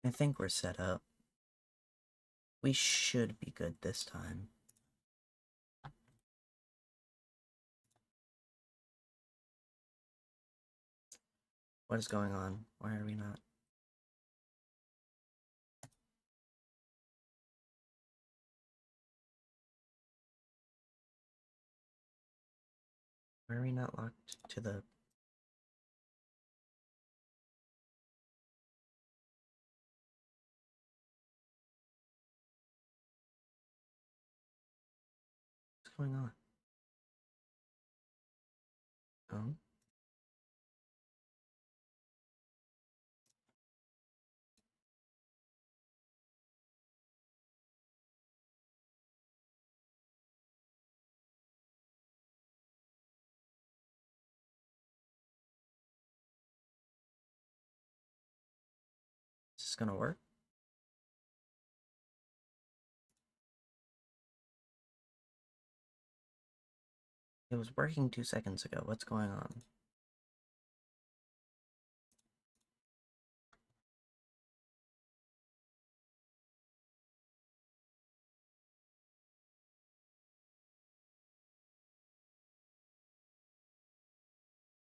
I think we're set up. We should be good this time. What is going on? Why are we not? Why are we not locked to the... What's going on? Oh? Is this gonna work? It was working 2 seconds ago. What's going on?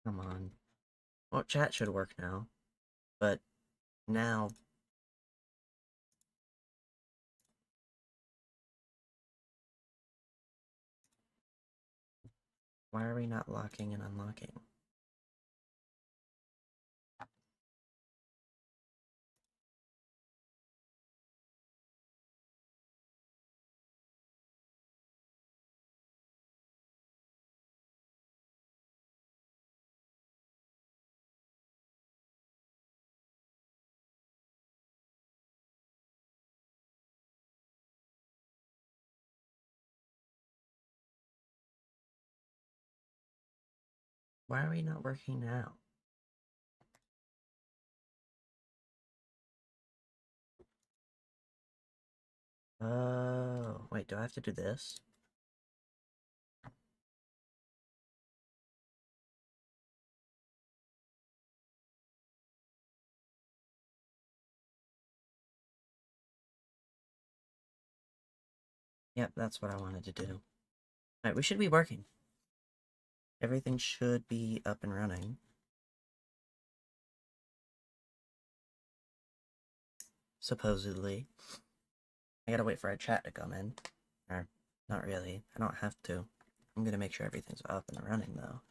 Come on. Well, chat should work now. But now... Why are we not locking and unlocking? Why are we not working now? Oh, wait, do I have to do this? Yep, that's what I wanted to do. Alright, we should be working. Everything should be up and running. Supposedly. I gotta wait for our chat to come in. Or, not really. I don't have to. I'm gonna make sure everything's up and running, though.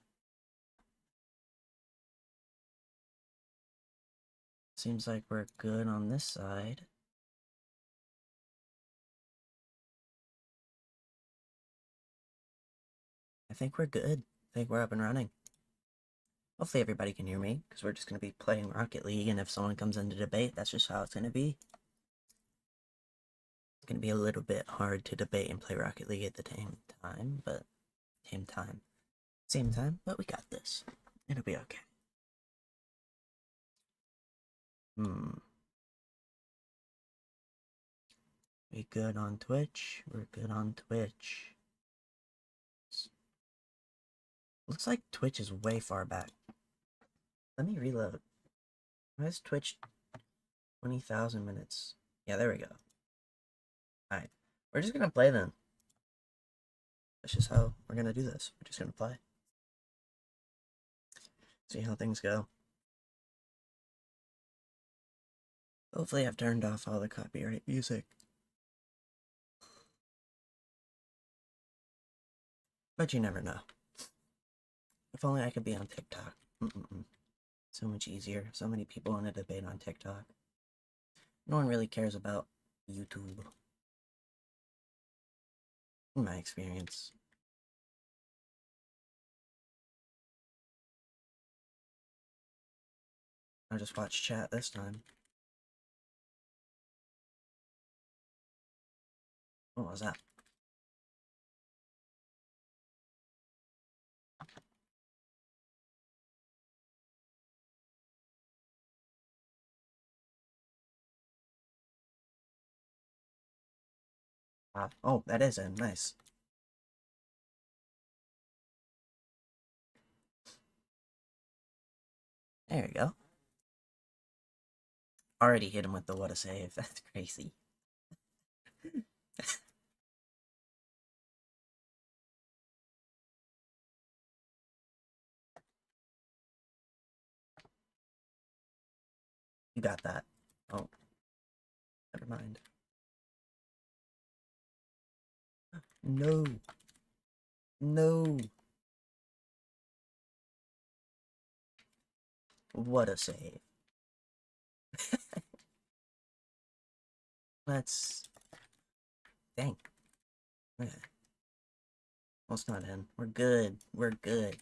Seems like we're good on this side. I think we're good. I think we're up and running. Hopefully everybody can hear me, because we're just going to be playing Rocket League, and if someone comes in to debate, that's just how it's going to be. It's going to be a little bit hard to debate and play Rocket League at the same time, but... Same time, but we got this. It'll be okay. We good on Twitch? We're good on Twitch. Looks like Twitch is way far back. Let me reload. Why is Twitch 20,000 minutes? Yeah, there we go. Alright, we're just gonna play then. That's just how we're gonna do this. We're just gonna play. See how things go. Hopefully I've turned off all the copyright music. But you never know. If only I could be on TikTok. So much easier. So many people want to debate on TikTok. No one really cares about YouTube. In my experience. I'll just watch chat this time. What was that? Oh, that is in. Nice. There you go. Already hit him with the what a save. That's crazy. You got that. Oh, never mind. No. No. What a save. Let's... Dang. Okay. Well, it's not in. We're good. We're good.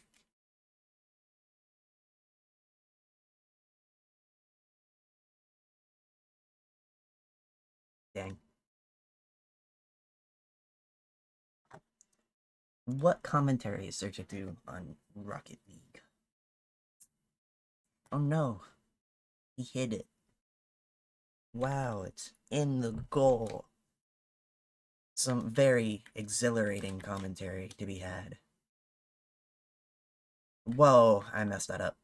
Dang. What commentary is there to do on Rocket League? Oh no. He hit it. Wow, it's in the goal. Some very exhilarating commentary to be had. Whoa, I messed that up.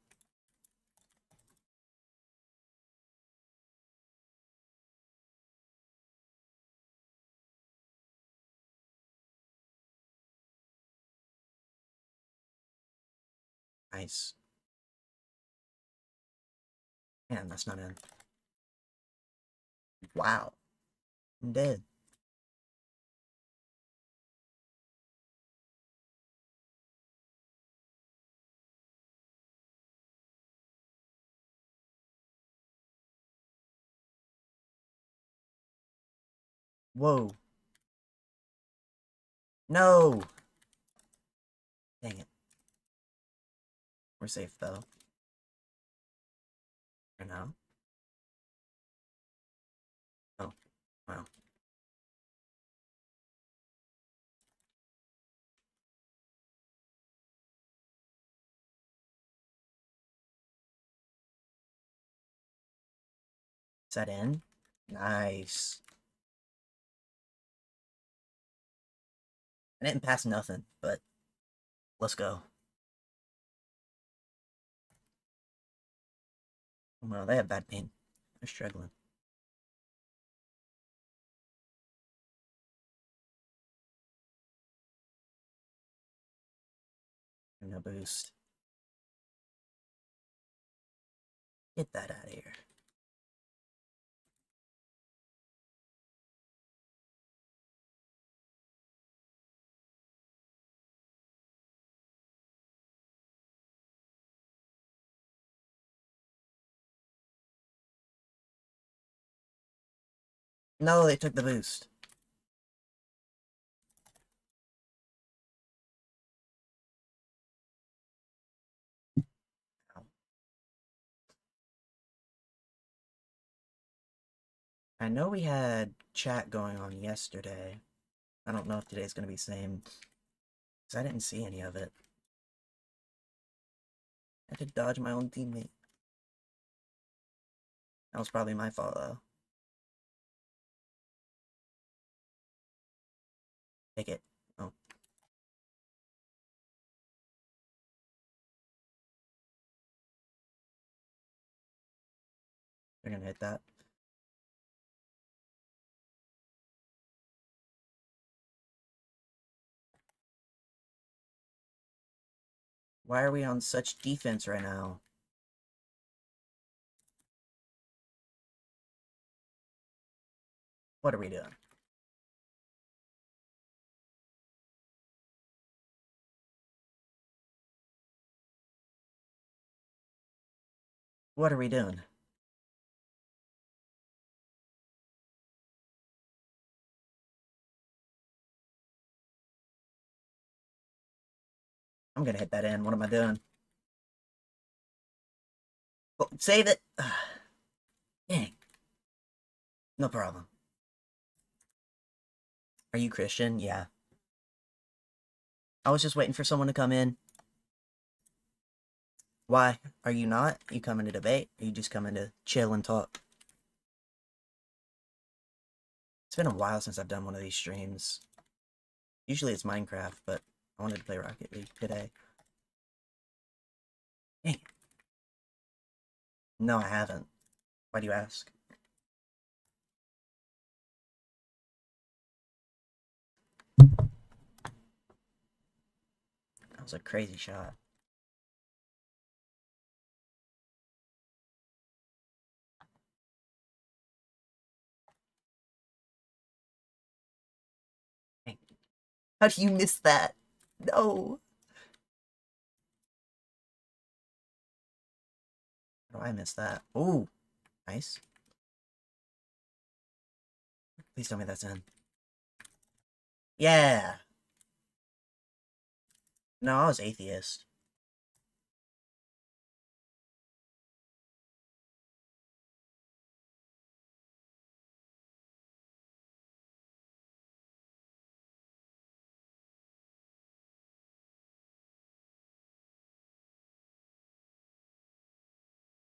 Nice. Man, that's not in. Wow. I'm dead. Whoa. No! Dang it. We're safe, though. For now. Oh. Wow. Is that in? Nice. I didn't pass nothing, but let's go. Well, they have bad pain. They're struggling. No boost. Get that out of here. No, they took the boost. Ow. I know we had chat going on yesterday. I don't know if today's gonna be the same. Because I didn't see any of it. I had to dodge my own teammate. That was probably my fault, though. Take it. Oh. They're gonna hit that. Why are we on such defense right now? What are we doing? What are we doing? I'm gonna hit that in. What am I doing? Oh, save it! Dang. No problem. Are you Christian? Yeah. I was just waiting for someone to come in. Why? Are you not? You coming to debate? Or you just coming to chill and talk? It's been a while since I've done one of these streams. Usually it's Minecraft, but I wanted to play Rocket League today. Dang. No, I haven't. Why do you ask? That was a crazy shot. Dang. How did you miss that? No. How do I miss that? Ooh, nice. Please tell me that's in. Yeah. No, I was atheist.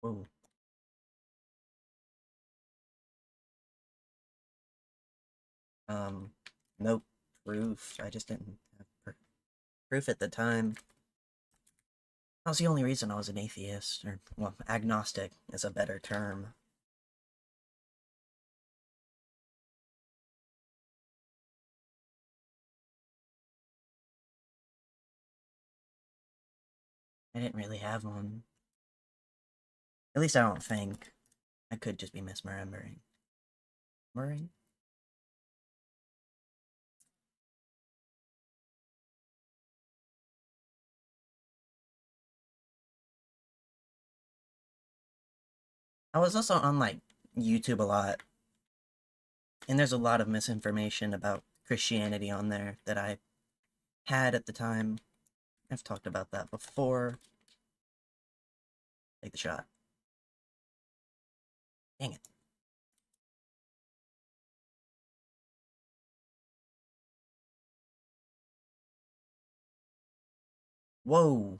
Ooh. Um, no proof. I just didn't have proof at the time. That was the only reason I was an atheist, or, well, agnostic is a better term. I didn't really have one. At least I don't think. I could just be misremembering. Remembering? I was also on, like, YouTube a lot, and there's a lot of misinformation about Christianity on there that I had at the time. I've talked about that before. Take the shot. Dang it. Whoa.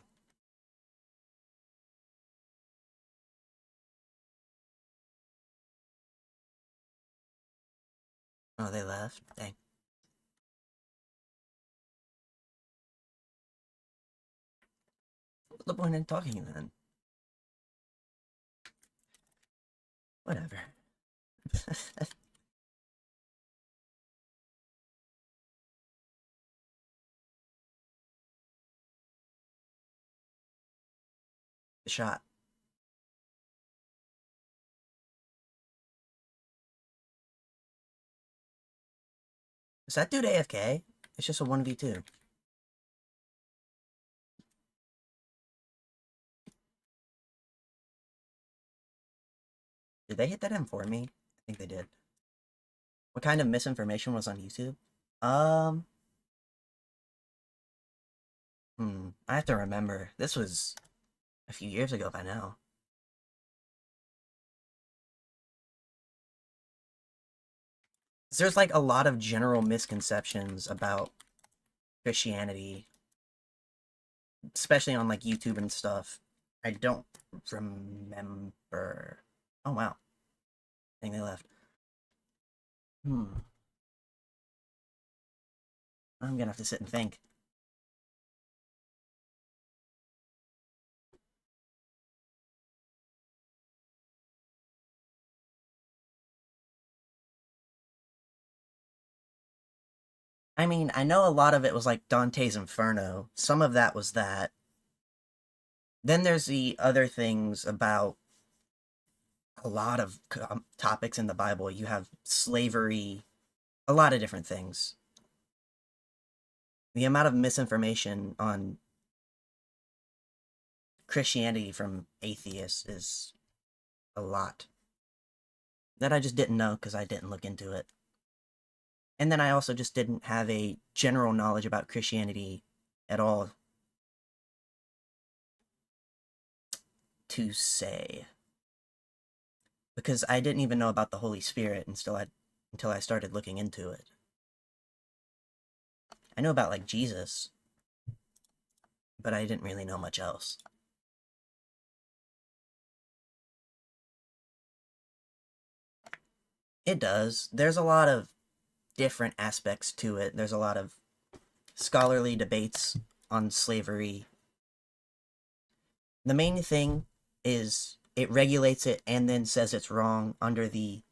Oh, they left? Dang. What's the point in talking then? Whatever. The shot. Is that dude AFK? It's just a 1v2. Did they hit that in for me? I think they did. What kind of misinformation was on YouTube? Um, I have to remember. This was a few years ago by now. There's like a lot of general misconceptions about Christianity, especially on like YouTube and stuff. I don't remember. Oh wow. I think they left. Hmm. I'm gonna have to sit and think. I mean, I know a lot of it was like Dante's Inferno. Some of that was that. Then there's the other things about a lot of topics in the Bible. You have slavery, a lot of different things. The amount of misinformation on Christianity from atheists is a lot that I just didn't know because I didn't look into it. And then I also just didn't have a general knowledge about Christianity at all to say. Because I didn't even know about the Holy Spirit until I started looking into it. I knew about like Jesus, but I didn't really know much else. It does. There's a lot of different aspects to it. There's a lot of scholarly debates on slavery. The main thing is it regulates it and then says it's wrong. Under the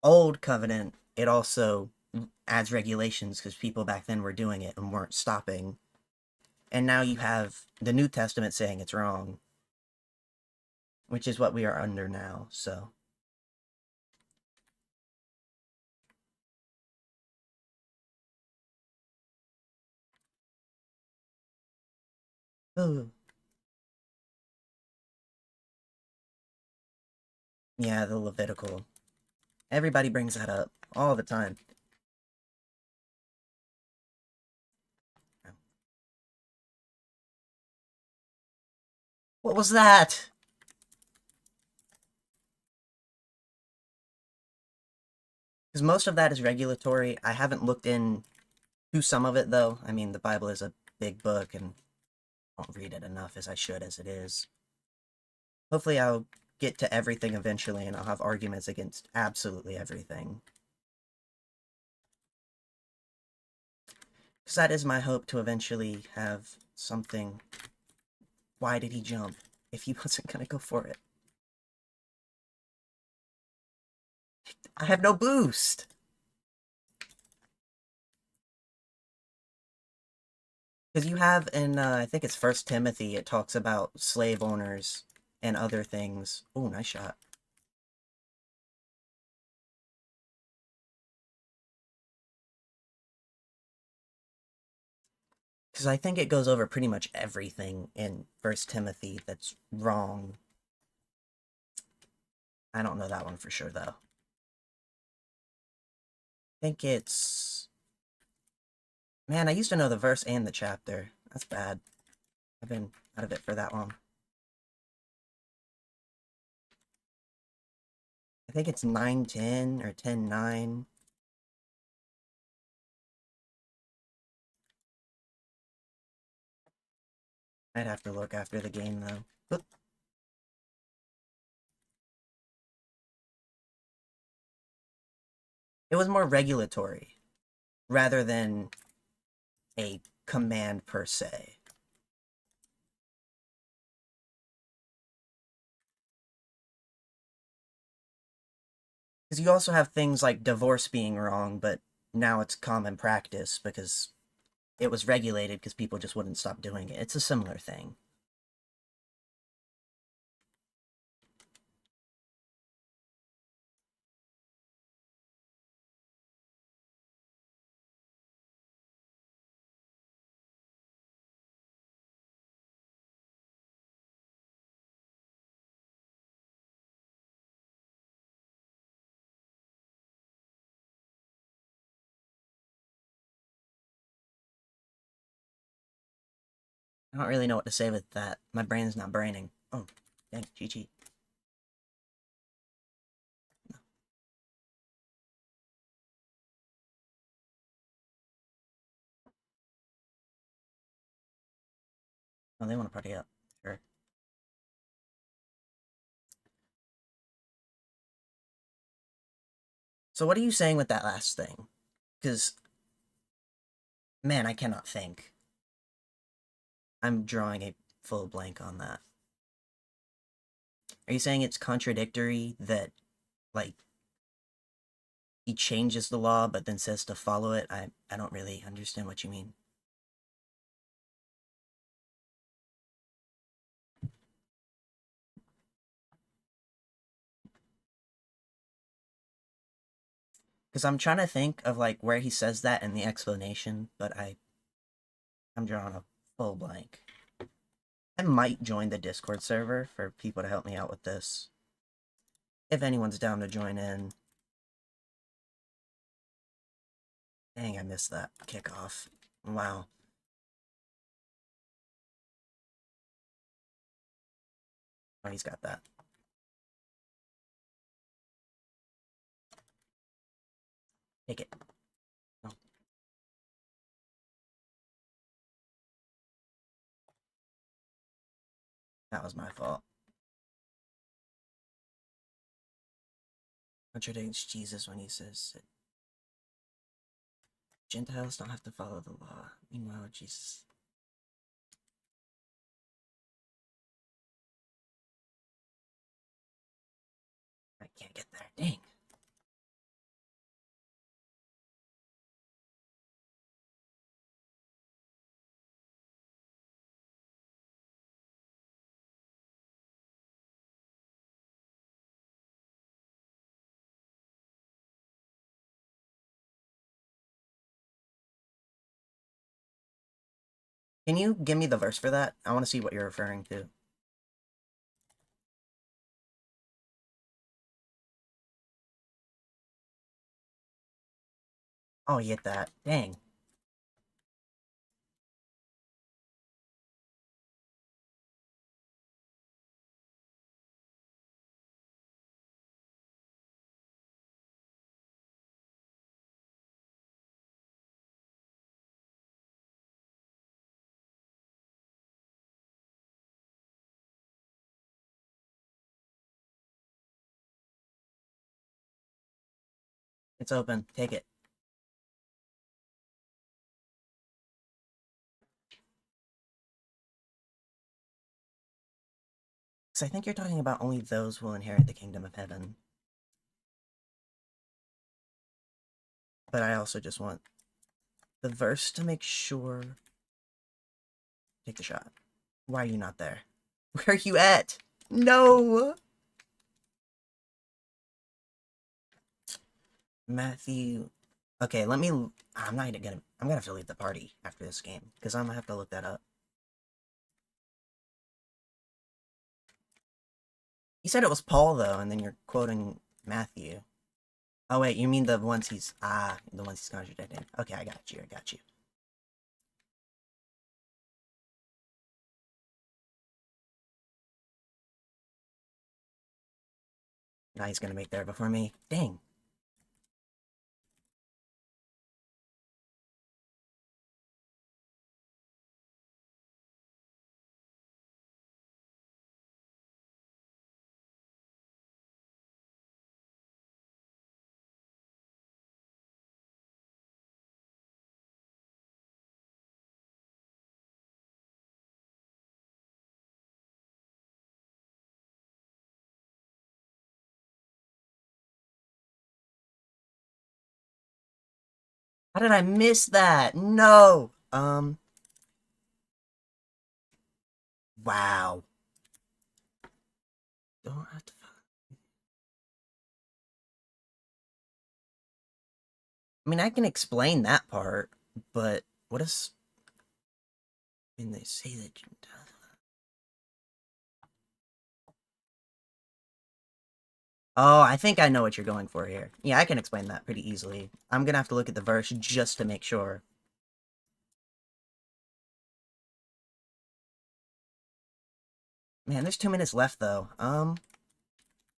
old covenant, it also adds regulations because people back then were doing it and weren't stopping. And now you have the New Testament saying it's wrong, which is what we are under now, so. Ooh. Yeah, the Levitical. Everybody brings that up all the time. What was that? Because most of that is regulatory. I haven't looked into some of it, though. I mean, the Bible is a big book, and I don't read it enough as I should as it is. Hopefully I'll get to everything eventually, and I'll have arguments against absolutely everything. Because that is my hope, to eventually have something. Why did he jump if he wasn't going to go for it? I have no boost! Because you have in, I think it's First Timothy, it talks about slave owners and other things. Oh, nice shot. Because I think it goes over pretty much everything in First Timothy that's wrong. I don't know that one for sure, though. I think it's... Man, I used to know the verse and the chapter. That's bad. I've been out of it for that long. I think it's 9:10 or 10:9. I'd have to look after the game, though. Oop. It was more regulatory, rather than a command per se. Because you also have things like divorce being wrong, but now it's common practice because it was regulated because people just wouldn't stop doing it. It's a similar thing. I don't really know what to say with that. My brain's not braining. Oh, dang, GG. Oh, they want to party up. Sure. So what are you saying with that last thing? Because, man, I cannot think. I'm drawing a full blank on that. Are you saying it's contradictory that, like, he changes the law but then says to follow it? I don't really understand what you mean. Because I'm trying to think of, like, where he says that in the explanation, but I'm drawing a full blank. I might join the Discord server for people to help me out with this. If anyone's down to join in. Dang, I missed that kickoff. Wow. Oh, he's got that. Take it. Oh. That was my fault. Contradicts Jesus when he says that Gentiles don't have to follow the law. Meanwhile, Jesus... I can't get there. Dang. Can you give me the verse for that? I want to see what you're referring to. Oh, you hit that. Dang. It's open. Take it. Because I think you're talking about only those will inherit the kingdom of heaven. But I also just want the verse to make sure. Take the shot. Why are you not there? Where are you at? No! Matthew. Okay, let me. I'm not gonna. I'm gonna have to leave the party after this game because I'm gonna have to look that up. You said it was Paul though, and then you're quoting Matthew. Oh wait, you mean the ones he's the ones he's contradicting. Okay, I got you. I got you. Now he's gonna make there before me. Dang. How did I miss that? No. Wow. Don't have to. I mean, I can explain that part, but what is? When they say that you. Oh, I think I know what you're going for here. Yeah, I can explain that pretty easily. I'm gonna have to look at the verse just to make sure. Man, there's 2 minutes left though.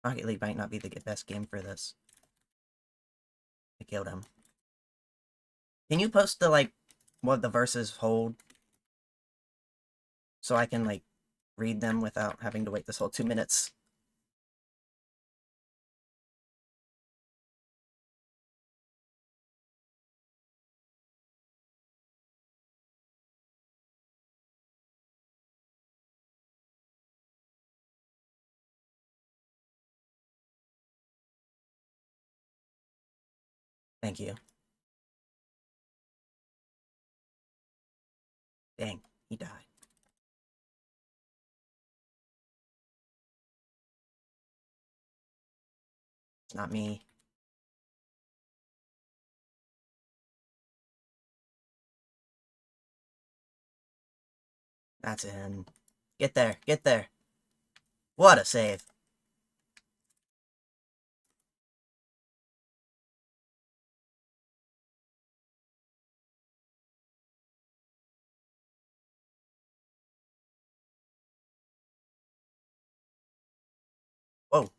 Rocket League might not be the best game for this. I killed him. Can you post the like what the verses hold so I can like read them without having to wait this whole 2 minutes? Thank you. Dang, he died. It's not me. That's in. Get there, get there. What a save. Whoa.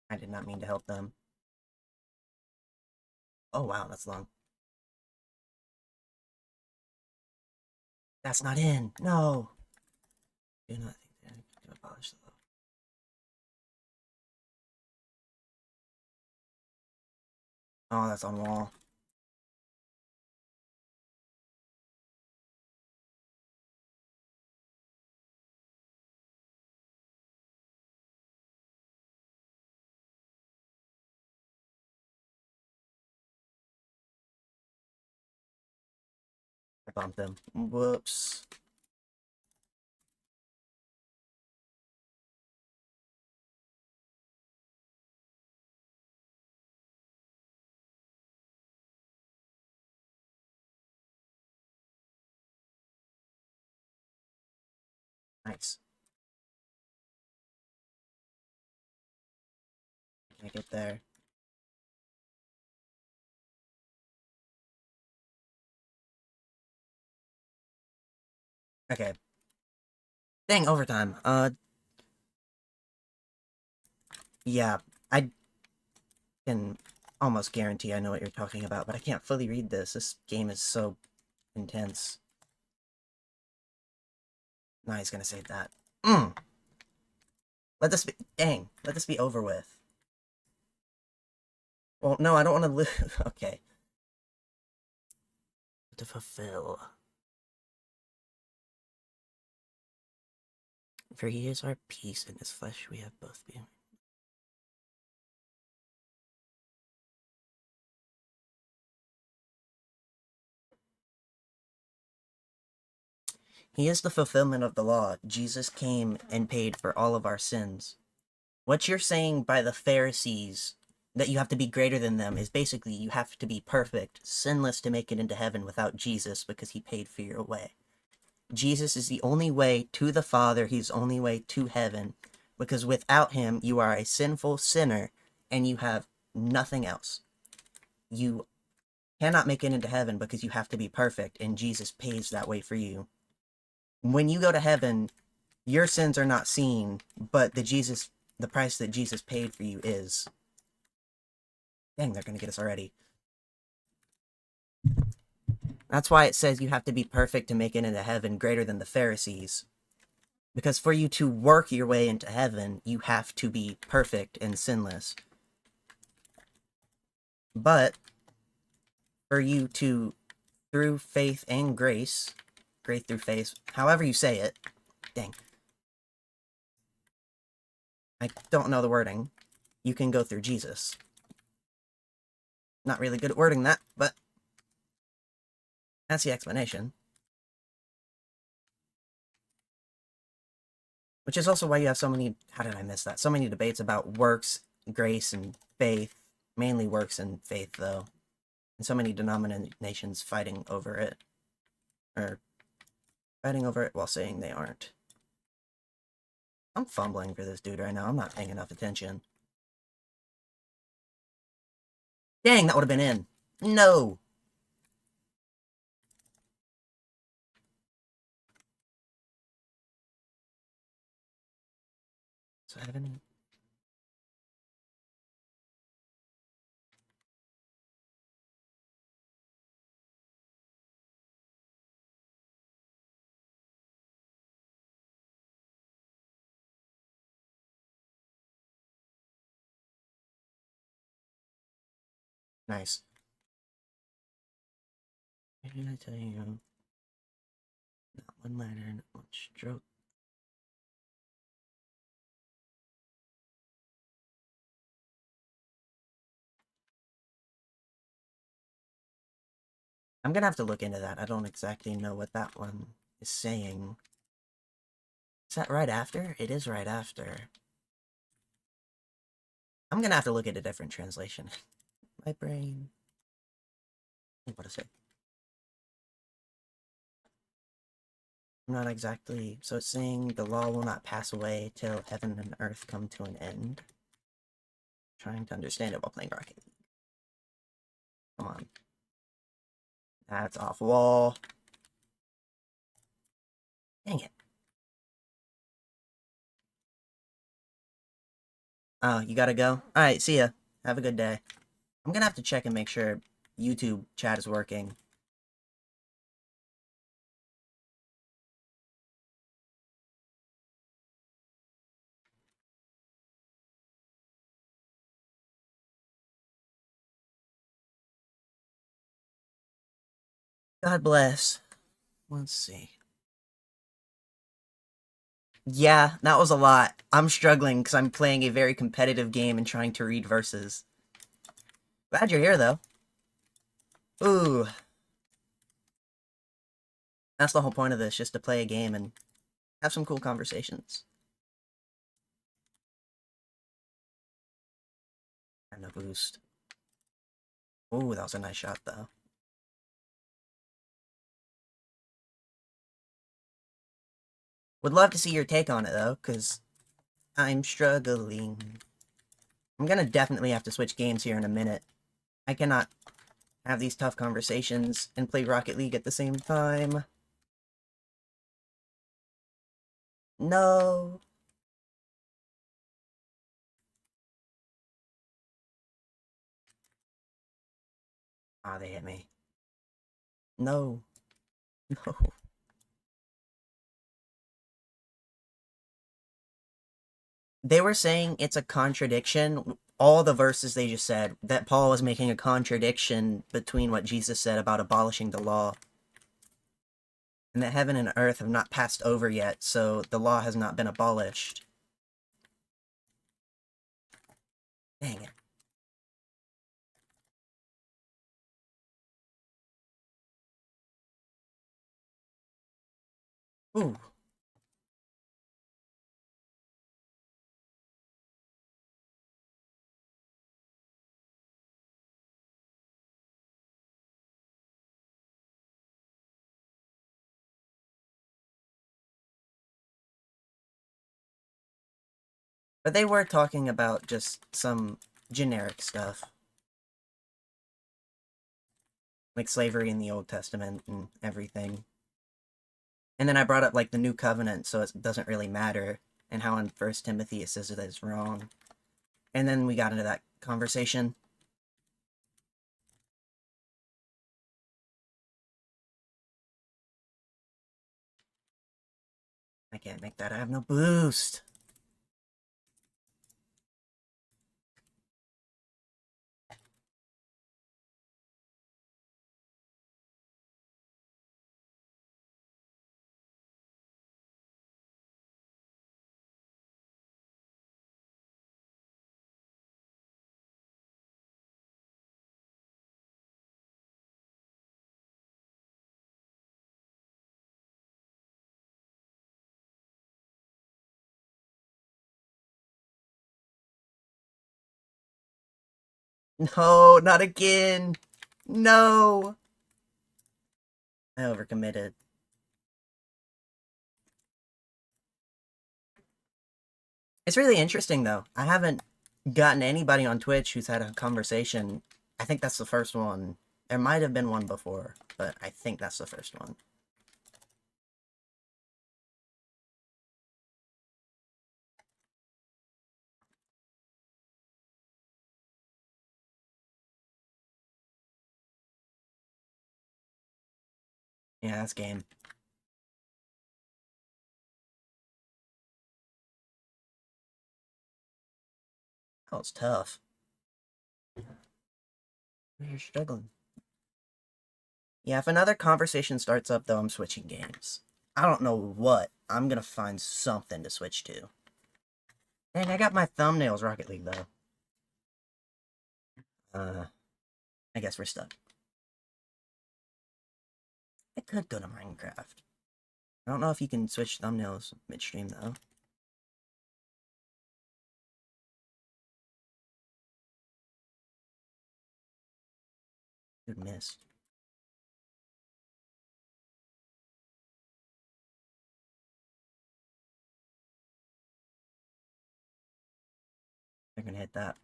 I did not mean to help them. Oh wow, that's long. That's not in. No. Do not think that I can abolish the law. Oh, that's on wall. I bumped him. Whoops. Nice. Can't get there. Okay. Dang, overtime. Yeah, I can almost guarantee I know what you're talking about, but I can't fully read this. This game is so intense. No, he's gonna save that. Let this be- Dang, let this be over with. Well, no, I don't want to live. Okay. To fulfill. For he is our peace, in his flesh we have both been. He is the fulfillment of the law. Jesus came and paid for all of our sins. What you're saying by the Pharisees, that you have to be greater than them, is basically you have to be perfect, sinless to make it into heaven without Jesus because he paid for your way. Jesus is the only way to the Father. He's the only way to heaven because without him, you are a sinful sinner and you have nothing else. You cannot make it into heaven because you have to be perfect and Jesus pays that way for you. When you go to heaven, your sins are not seen, but the price that Jesus paid for you is. Dang, they're gonna get us already. That's why it says you have to be perfect to make it into heaven, greater than the Pharisees. Because for you to work your way into heaven, you have to be perfect and sinless. But for you to, through faith and grace through faith, however you say it, dang, I don't know the wording, you can go through Jesus. Not really good at wording that, but that's the explanation. Which is also why you have so many, how did I miss that? So many debates about works, grace, and faith. Mainly works and faith, though. And so many denominations fighting over it. Or fighting over it while saying they aren't. I'm fumbling for this dude right now. I'm not paying enough attention. Dang, that would have been in. No! So I have any... Nice. What did I tell you? Not one liner, not one stroke. I'm gonna have to look into that. I don't exactly know what that one is saying. Is that right after? It is right after. I'm gonna have to look at a different translation. My brain. What is it? Not exactly. So it's saying the law will not pass away till heaven and earth come to an end. Trying to understand it while playing Rocket League. Come on. That's off wall. Dang it. Oh, you gotta go? Alright, see ya. Have a good day. I'm gonna have to check and make sure YouTube chat is working. God bless. Let's see. Yeah, that was a lot. I'm struggling because I'm playing a very competitive game and trying to read verses. Glad you're here, though. Ooh. That's the whole point of this, just to play a game and have some cool conversations. And a boost. Ooh, that was a nice shot, though. Would love to see your take on it, though, because I'm struggling. I'm gonna definitely have to switch games here in a minute. I cannot have these tough conversations and play Rocket League at the same time. No. Ah, they hit me. No. No. They were saying it's a contradiction. All the verses they just said, that Paul was making a contradiction between what Jesus said about abolishing the law. And that heaven and earth have not passed over yet, so the law has not been abolished. Dang it. Ooh. But they were talking about just some generic stuff. Like slavery in the Old Testament and everything. And then I brought up, like, the New Covenant, so it doesn't really matter, and how in First Timothy it says that it's wrong. And then we got into that conversation. I can't make that, I have no boost. No, not again. No. I overcommitted. It's really interesting, though. I haven't gotten anybody on Twitch who's had a conversation. I think that's the first one. There might have been one before, but I think that's the first one. Yeah, that's game. Oh, it's tough. You're struggling. Yeah, if another conversation starts up, though, I'm switching games. I don't know what. I'm gonna find something to switch to. Dang, I got my thumbnails Rocket League, though. I guess we're stuck. I could go to Minecraft. I don't know if you can switch thumbnails midstream, though. Good miss. They're gonna hit that.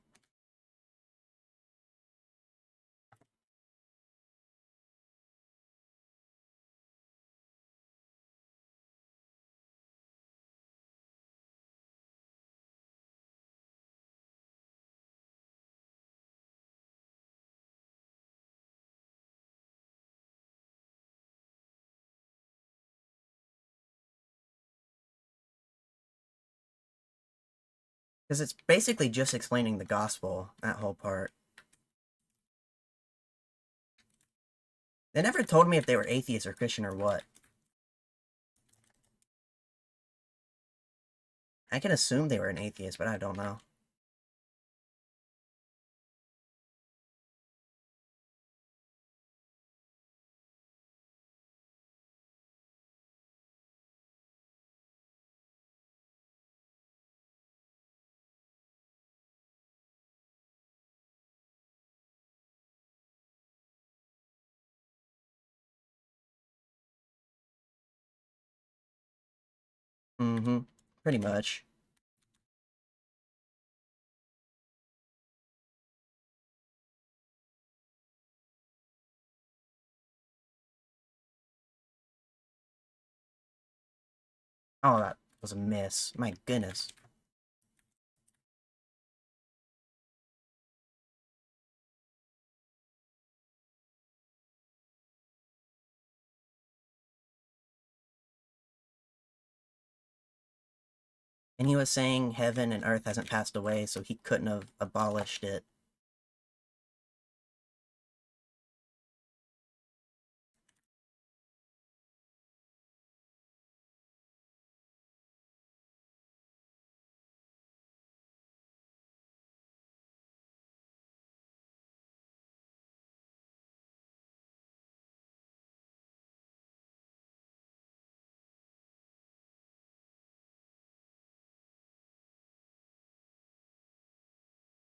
Because it's basically just explaining the gospel, that whole part. They never told me if they were atheist or Christian or what. I can assume they were an atheist, but I don't know. Mm-hmm. Pretty much. Oh, that was a miss. My goodness. And he was saying heaven and earth hasn't passed away, so he couldn't have abolished it.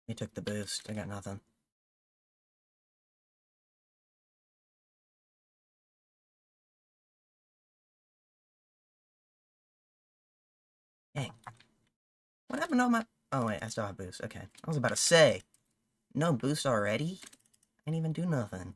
He took the boost. I got nothing. Dang. What happened to my... Oh, wait, I still have boost. Okay. I was about to say. No boost already? I didn't even do nothing.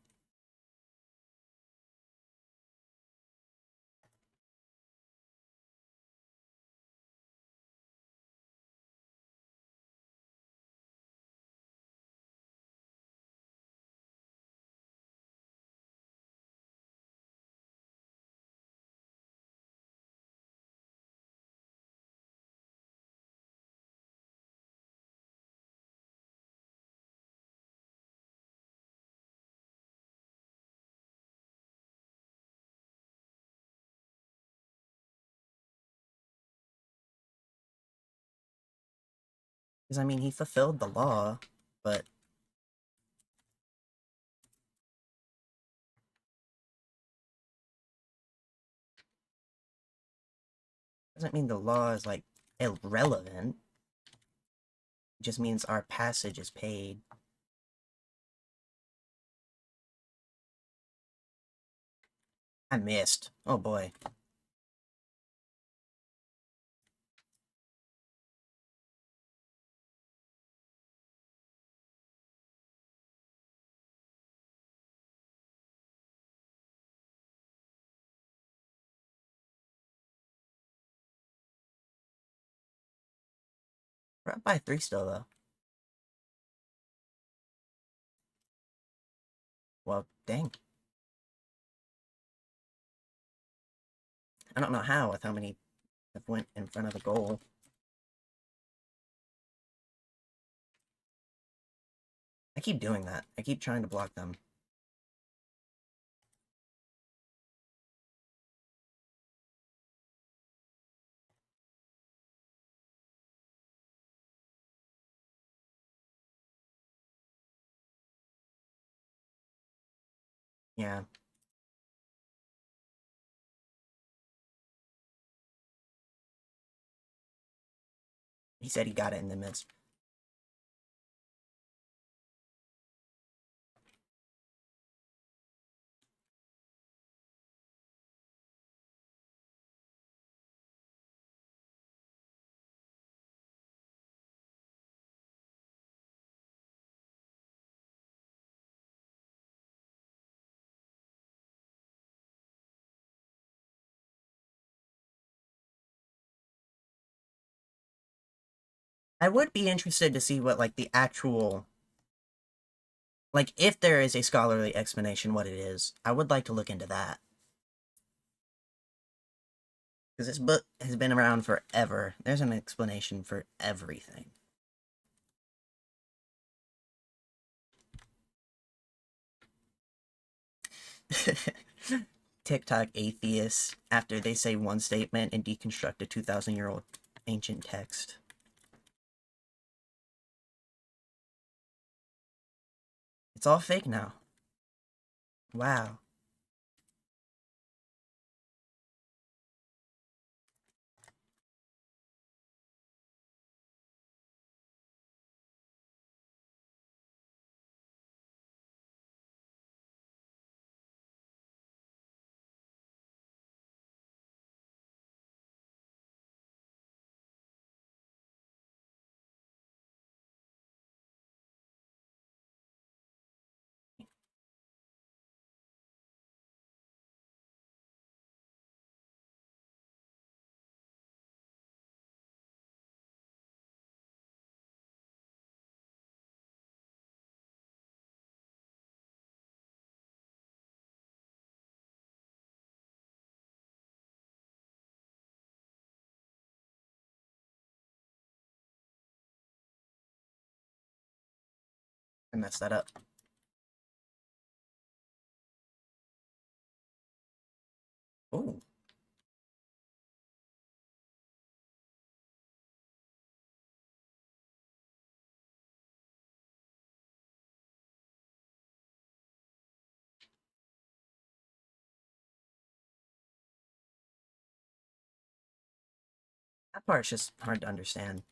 Because, I mean, he fulfilled the law, but... doesn't mean the law is, like, irrelevant. It just means our passage is paid. I missed. Oh, boy. We're up by 3 still, though. Well, dang. I don't know how, with how many have went in front of the goal. I keep doing that. I keep trying to block them. Yeah. He said he got it in the midst. I would be interested to see what, like, the actual... like, if there is a scholarly explanation what it is, I would like to look into that. Because this book has been around forever. There's an explanation for everything. TikTok atheists, after they say one statement and deconstruct a 2,000-year-old ancient text. It's all fake now. Wow. I messed that up. Oh. That part's just hard to understand.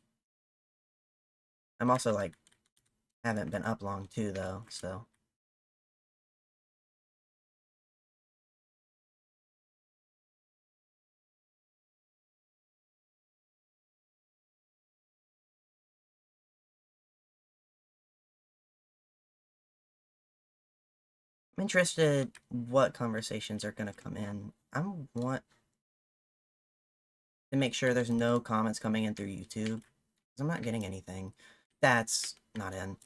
I'm also, like, haven't been up long, too, though, so... I'm interested what conversations are gonna come in. I want to make sure there's no comments coming in through YouTube, because I'm not getting anything. That's not in.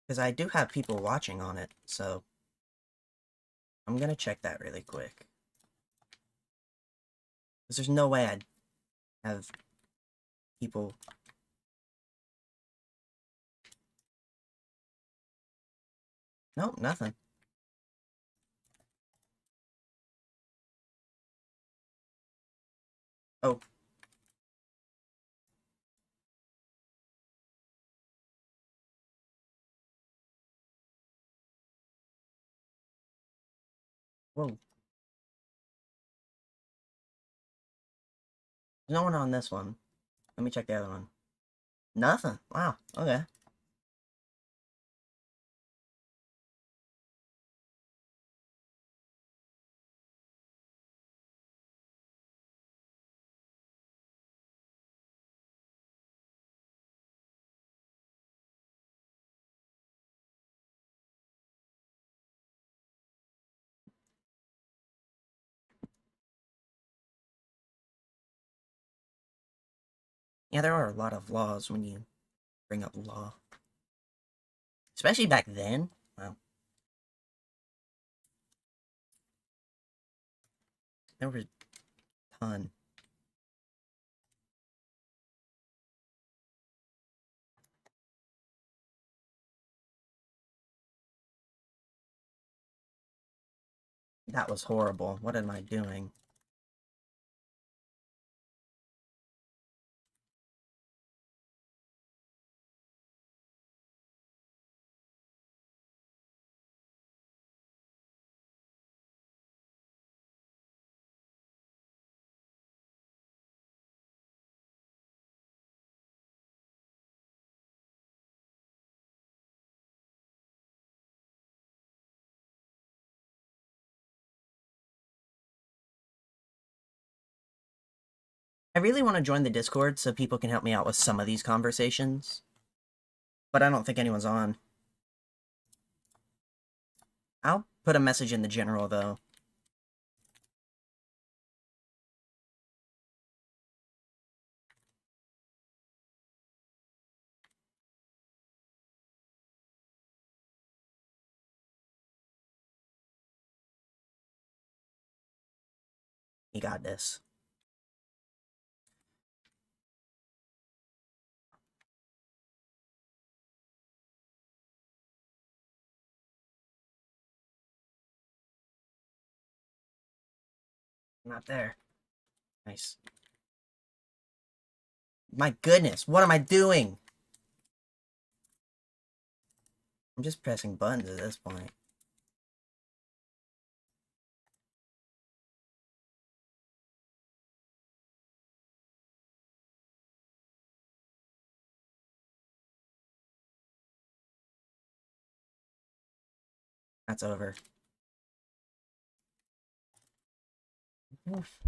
Because I do have people watching on it, so... I'm gonna check that really quick. Because there's no way I'd have people... Nope, nothing. Oh. Whoa. There's no one on this one. Let me check the other one. Nothing. Wow. Okay. Yeah, there are a lot of laws when you bring up law. Especially back then. Wow. There was a ton. That was horrible. What am I doing? I really want to join the Discord so people can help me out with some of these conversations. But I don't think anyone's on. I'll put a message in the general, though. You got this. Not there. Nice. My goodness, what am I doing? I'm just pressing buttons at this point. That's over. Oof.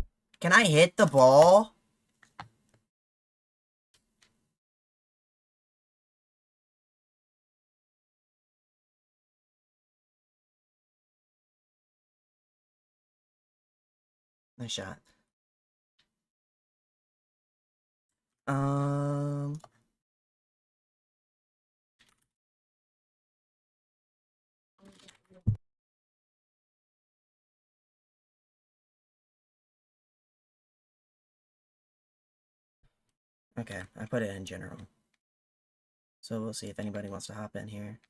Can I hit the ball? Nice shot. Um... Okay, I put it in general. So we'll see if anybody wants to hop in here.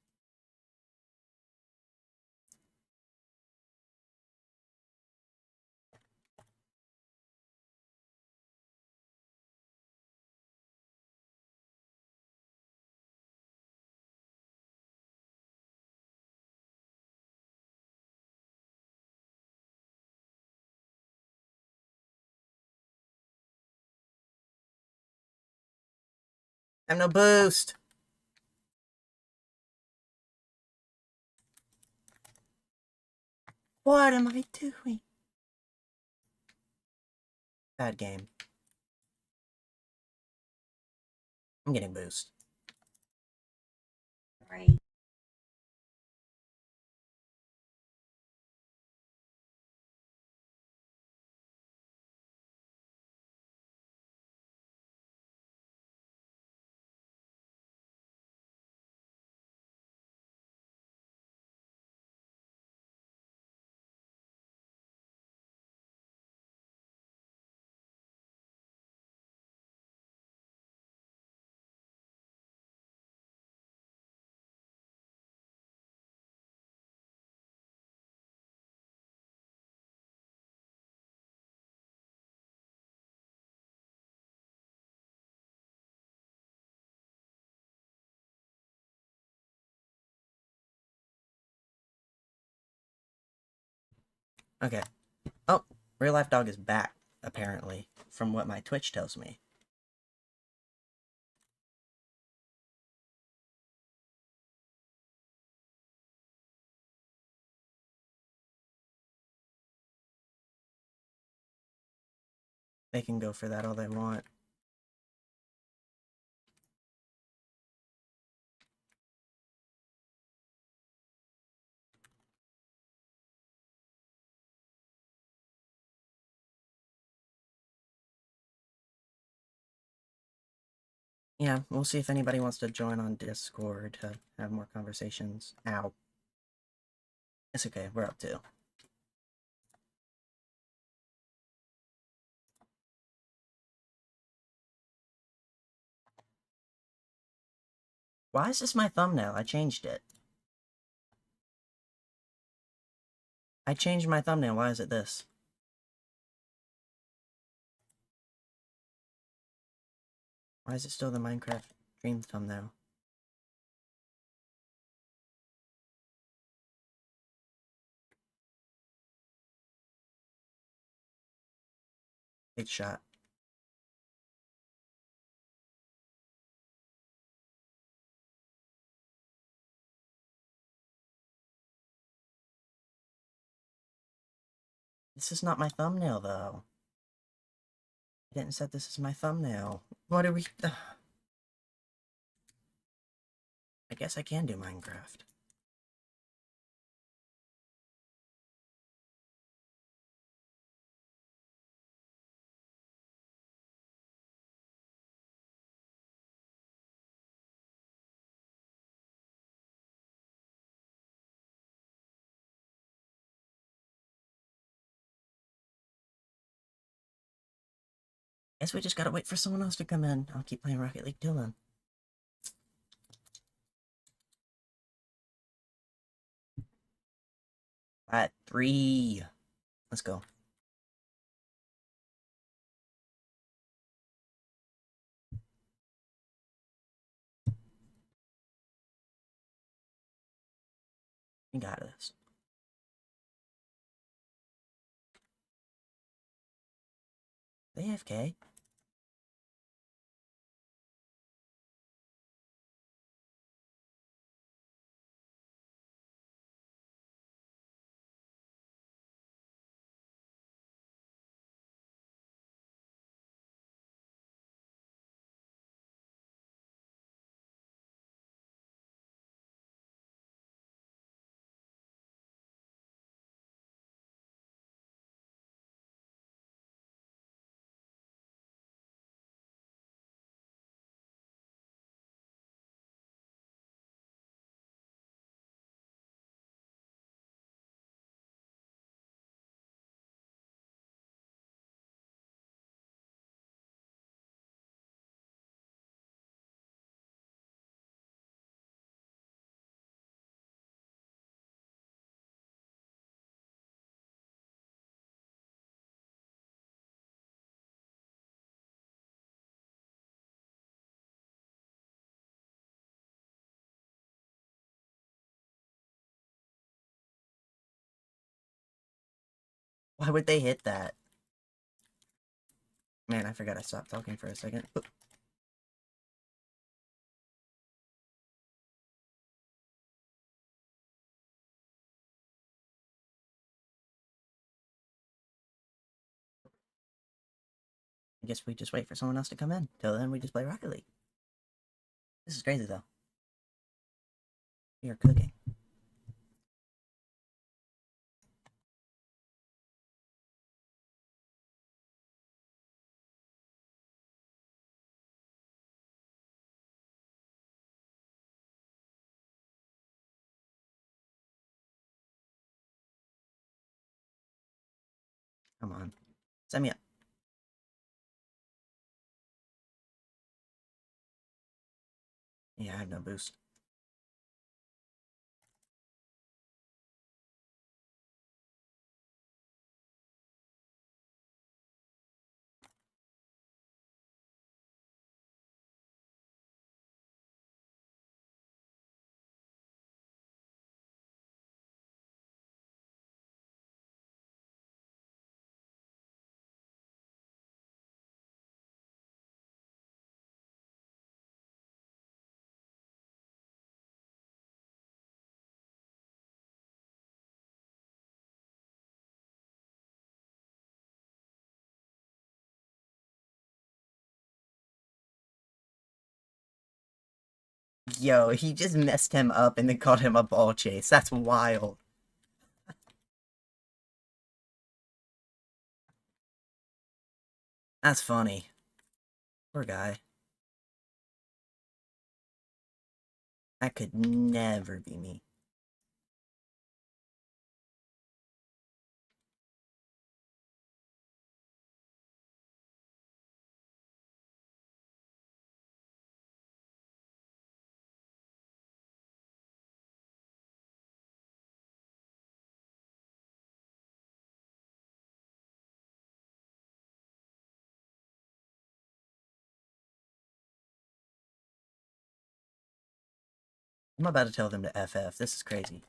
I have no boost! What am I doing? Bad game. I'm getting boost. Right. Okay. Oh, real life dog is back, apparently, from what my Twitch tells me. They can go for that all they want. Yeah, we'll see if anybody wants to join on Discord to have more conversations. Ow. It's okay, we're up to. Why is this my thumbnail? I changed it. I changed my thumbnail, why is it this? Why is it still the Minecraft dream thumbnail? Big shot. This is not my thumbnail, though. I didn't set this as my thumbnail. What are we... I guess I can do Minecraft. Guess we just gotta wait for someone else to come in. I'll keep playing Rocket League till then. At 3. Let's go. We got this. They AFK? Why would they hit that? Man, I forgot I stopped talking for a second. I guess we just wait for someone else to come in. Till then, we just play Rocket League. This is crazy, though. We are cooking. Come on. Send me up. Yeah, I have no boost. Yo, he just messed him up and then called him a ball chase. That's wild. That's funny. Poor guy. That could never be me. I'm about to tell them to FF. This is crazy.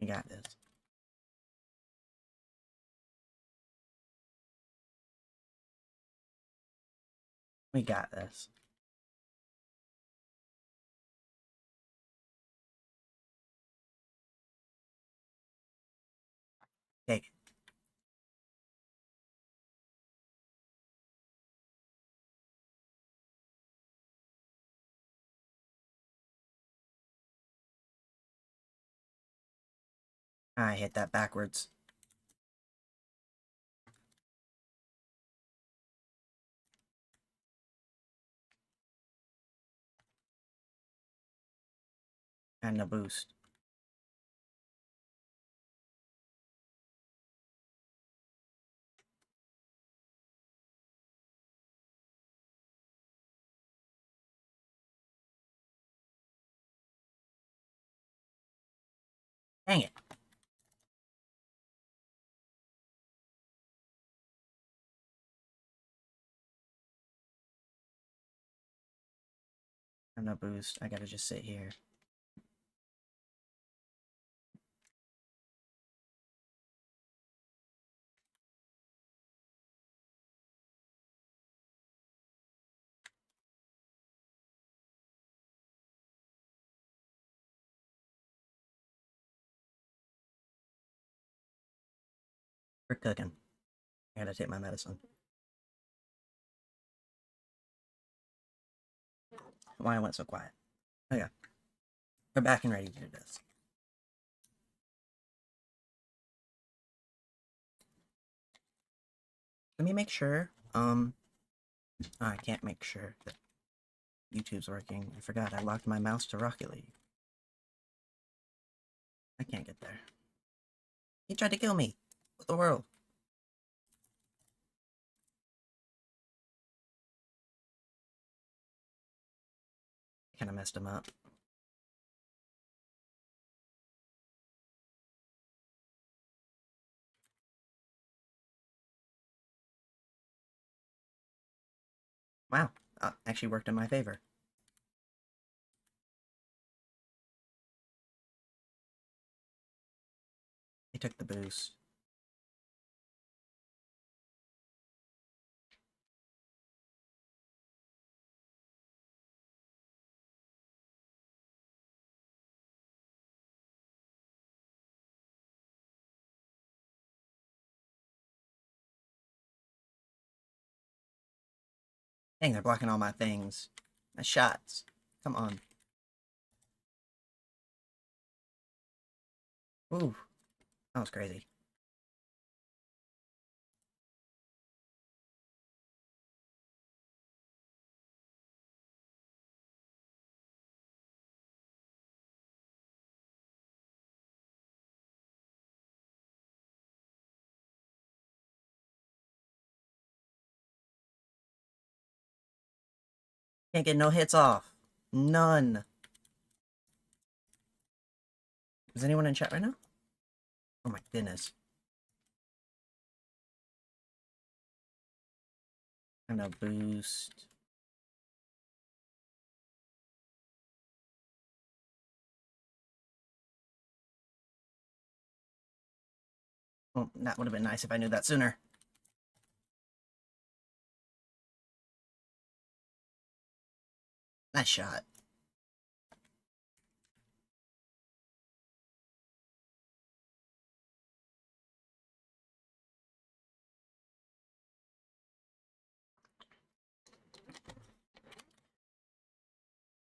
You got this. We got this. Take it. I hit that backwards. And a boost. Dang it. And a boost. I gotta just sit here. We're cooking. I gotta take my medicine. Why I went so quiet. Okay. We're back and ready to do this. Let me make sure. I can't make sure that YouTube's working. I forgot I locked my mouse to Rocket League. I can't get there. He tried to kill me. What the world? I kinda messed him up. Wow. Actually worked in my favor. He took the boost. Dang, they're blocking all my things. My shots. Come on. Ooh. That was crazy. Can't get no hits off. None. Is anyone in chat right now? Oh my goodness. I'm gonna boost. Well, that would have been nice if I knew that sooner. Nice shot.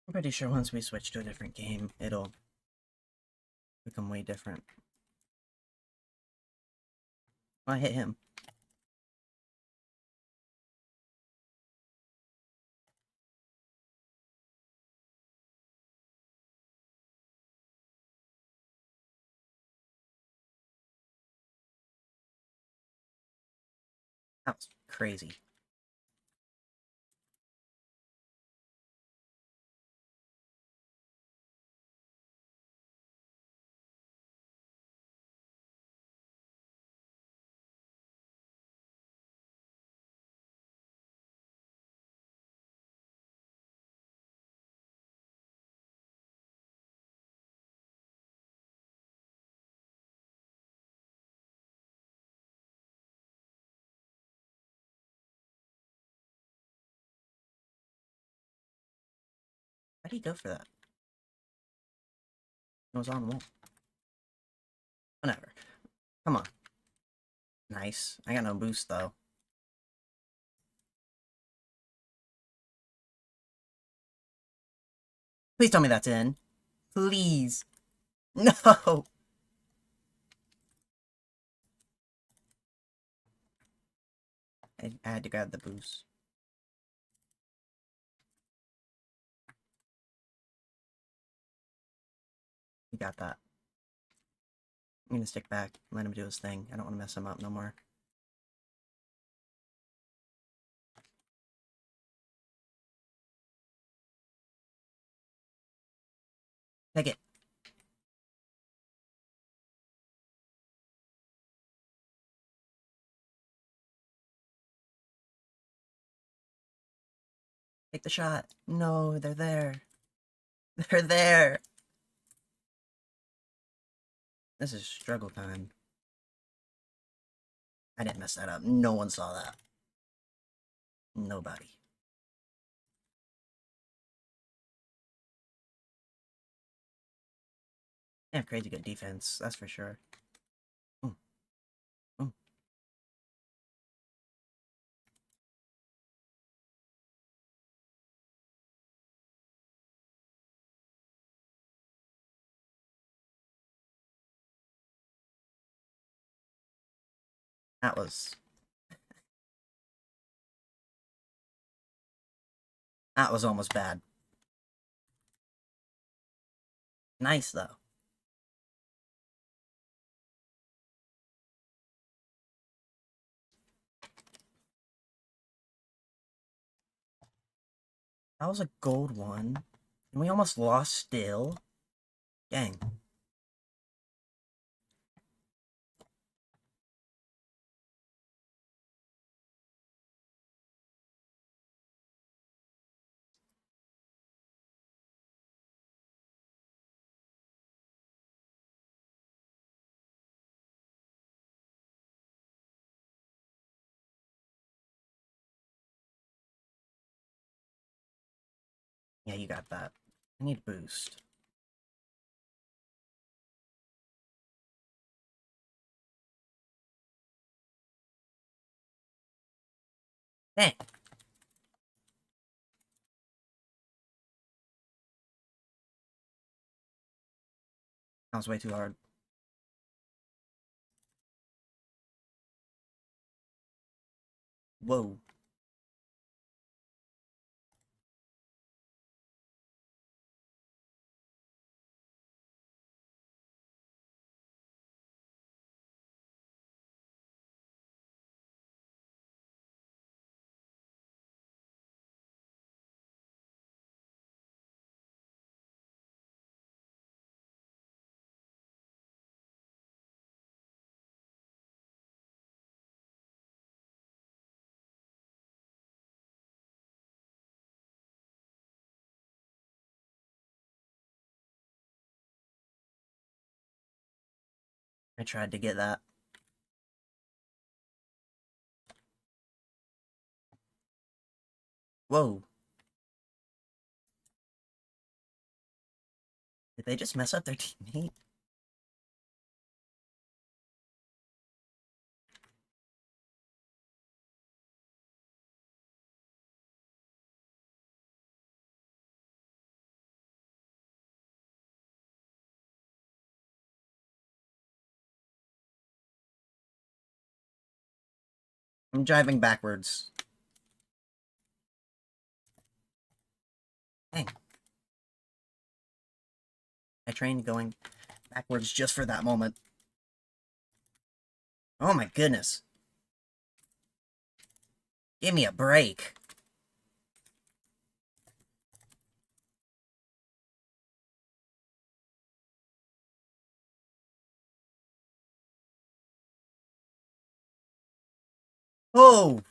I'm pretty sure once we switch to a different game, it'll become way different. I hit him. That was crazy. Why'd he go for that? It was on the wall. Whatever. Come on. Nice. I got no boost, though. Please tell me that's in. Please. No! I had to grab the boost. You got that. I'm gonna stick back and let him do his thing. I don't want to mess him up no more. Take it. Take the shot. No, they're there. They're there. This is struggle time. I didn't mess that up. No one saw that. Nobody. They have crazy good defense, that's for sure. Ooh. Ooh. That was... That was almost bad. Nice, though. That was a gold one. And we almost lost still. Dang. Yeah, you got that. I need a boost. Dang. That was way too hard. Whoa. I tried to get that. Whoa. Did they just mess up their teammate? I'm driving backwards. Dang. I trained going backwards just for that moment. Oh my goodness. Give me a break. Oh!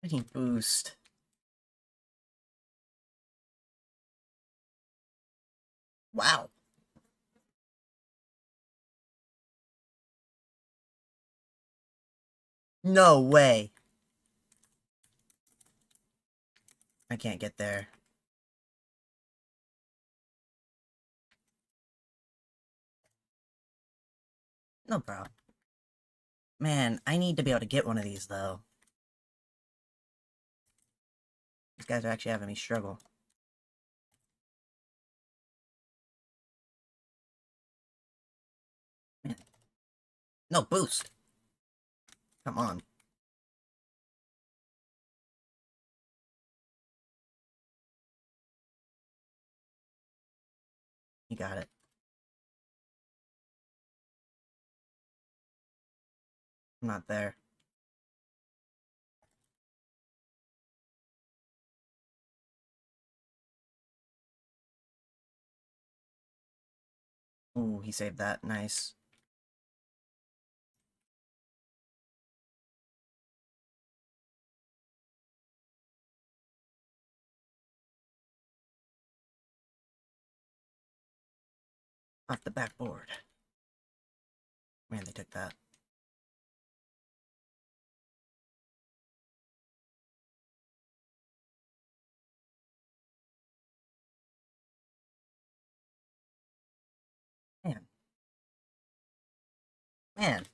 I need boost. Wow. No way. I can't get there. No problem. Man, I need to be able to get one of these, though. These guys are actually having me struggle. Man. No, boost. Come on. You got it. I'm not there. Ooh, he saved that. Nice. Off the backboard. Man, they took that. Man.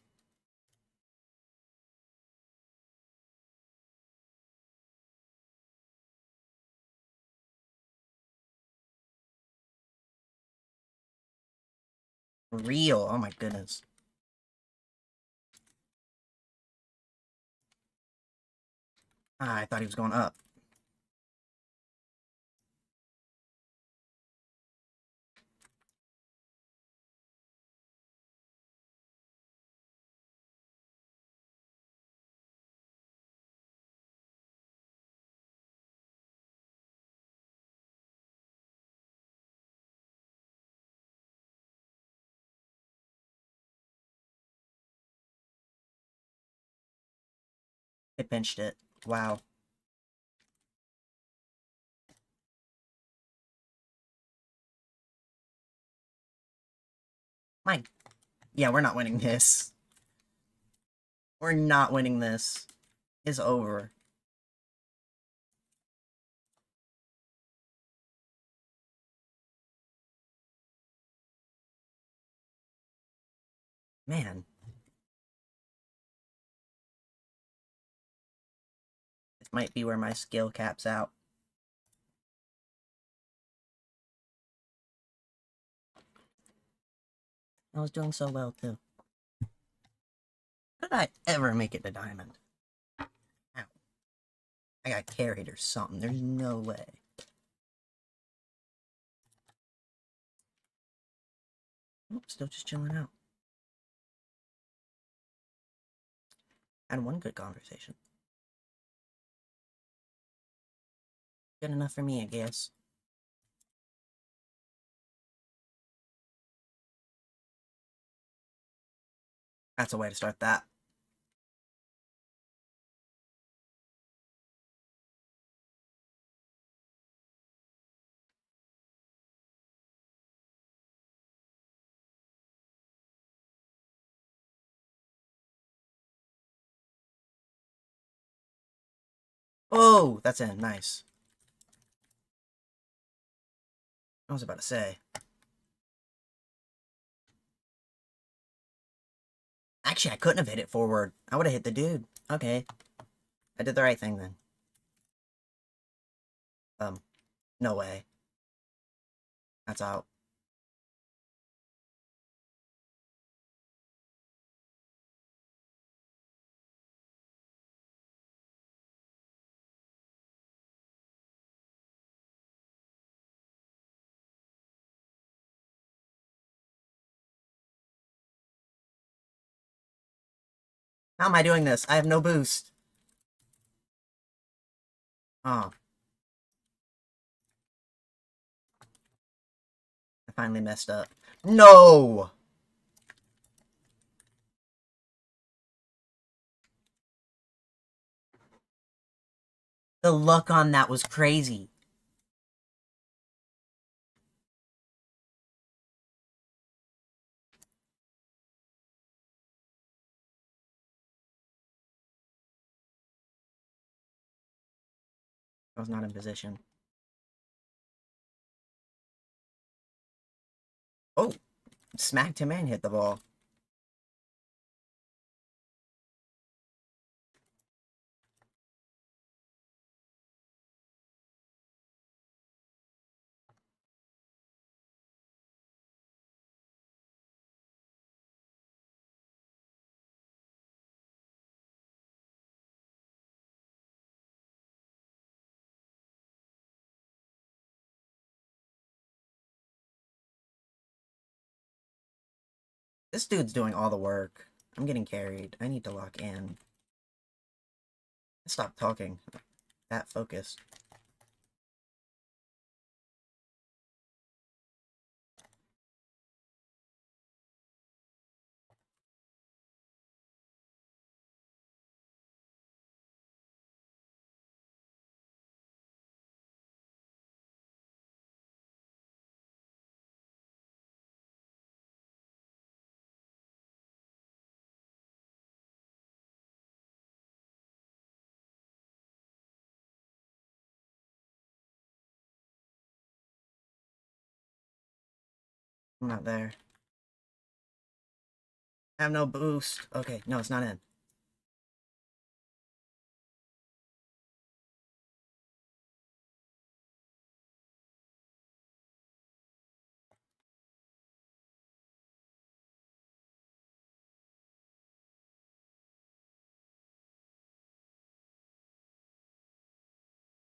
Real. Oh my goodness. Ah, I thought he was going up. They pinched it. Wow. My... Yeah, we're not winning this. We're not winning this. It's over. Man. This might be where my skill caps out. I was doing so well, too. How did I ever make it to diamond? Ow. I got carried or something. There's no way. Oh, still just chilling out. Had one good conversation. Good enough for me, I guess. That's a way to start that. Oh, that's in. Nice. I was about to say. Actually, I couldn't have hit it forward. I would have hit the dude. Okay. I did the right thing then. No way. That's out. How am I doing this? I have no boost. Oh. I finally messed up. No! The luck on that was crazy. I was not in position. Oh! Smacked him and hit the ball. This dude's doing all the work. I'm getting carried. I need to lock in. Stop talking. That focused. I'm not there. I have no boost. Okay, no, it's not in.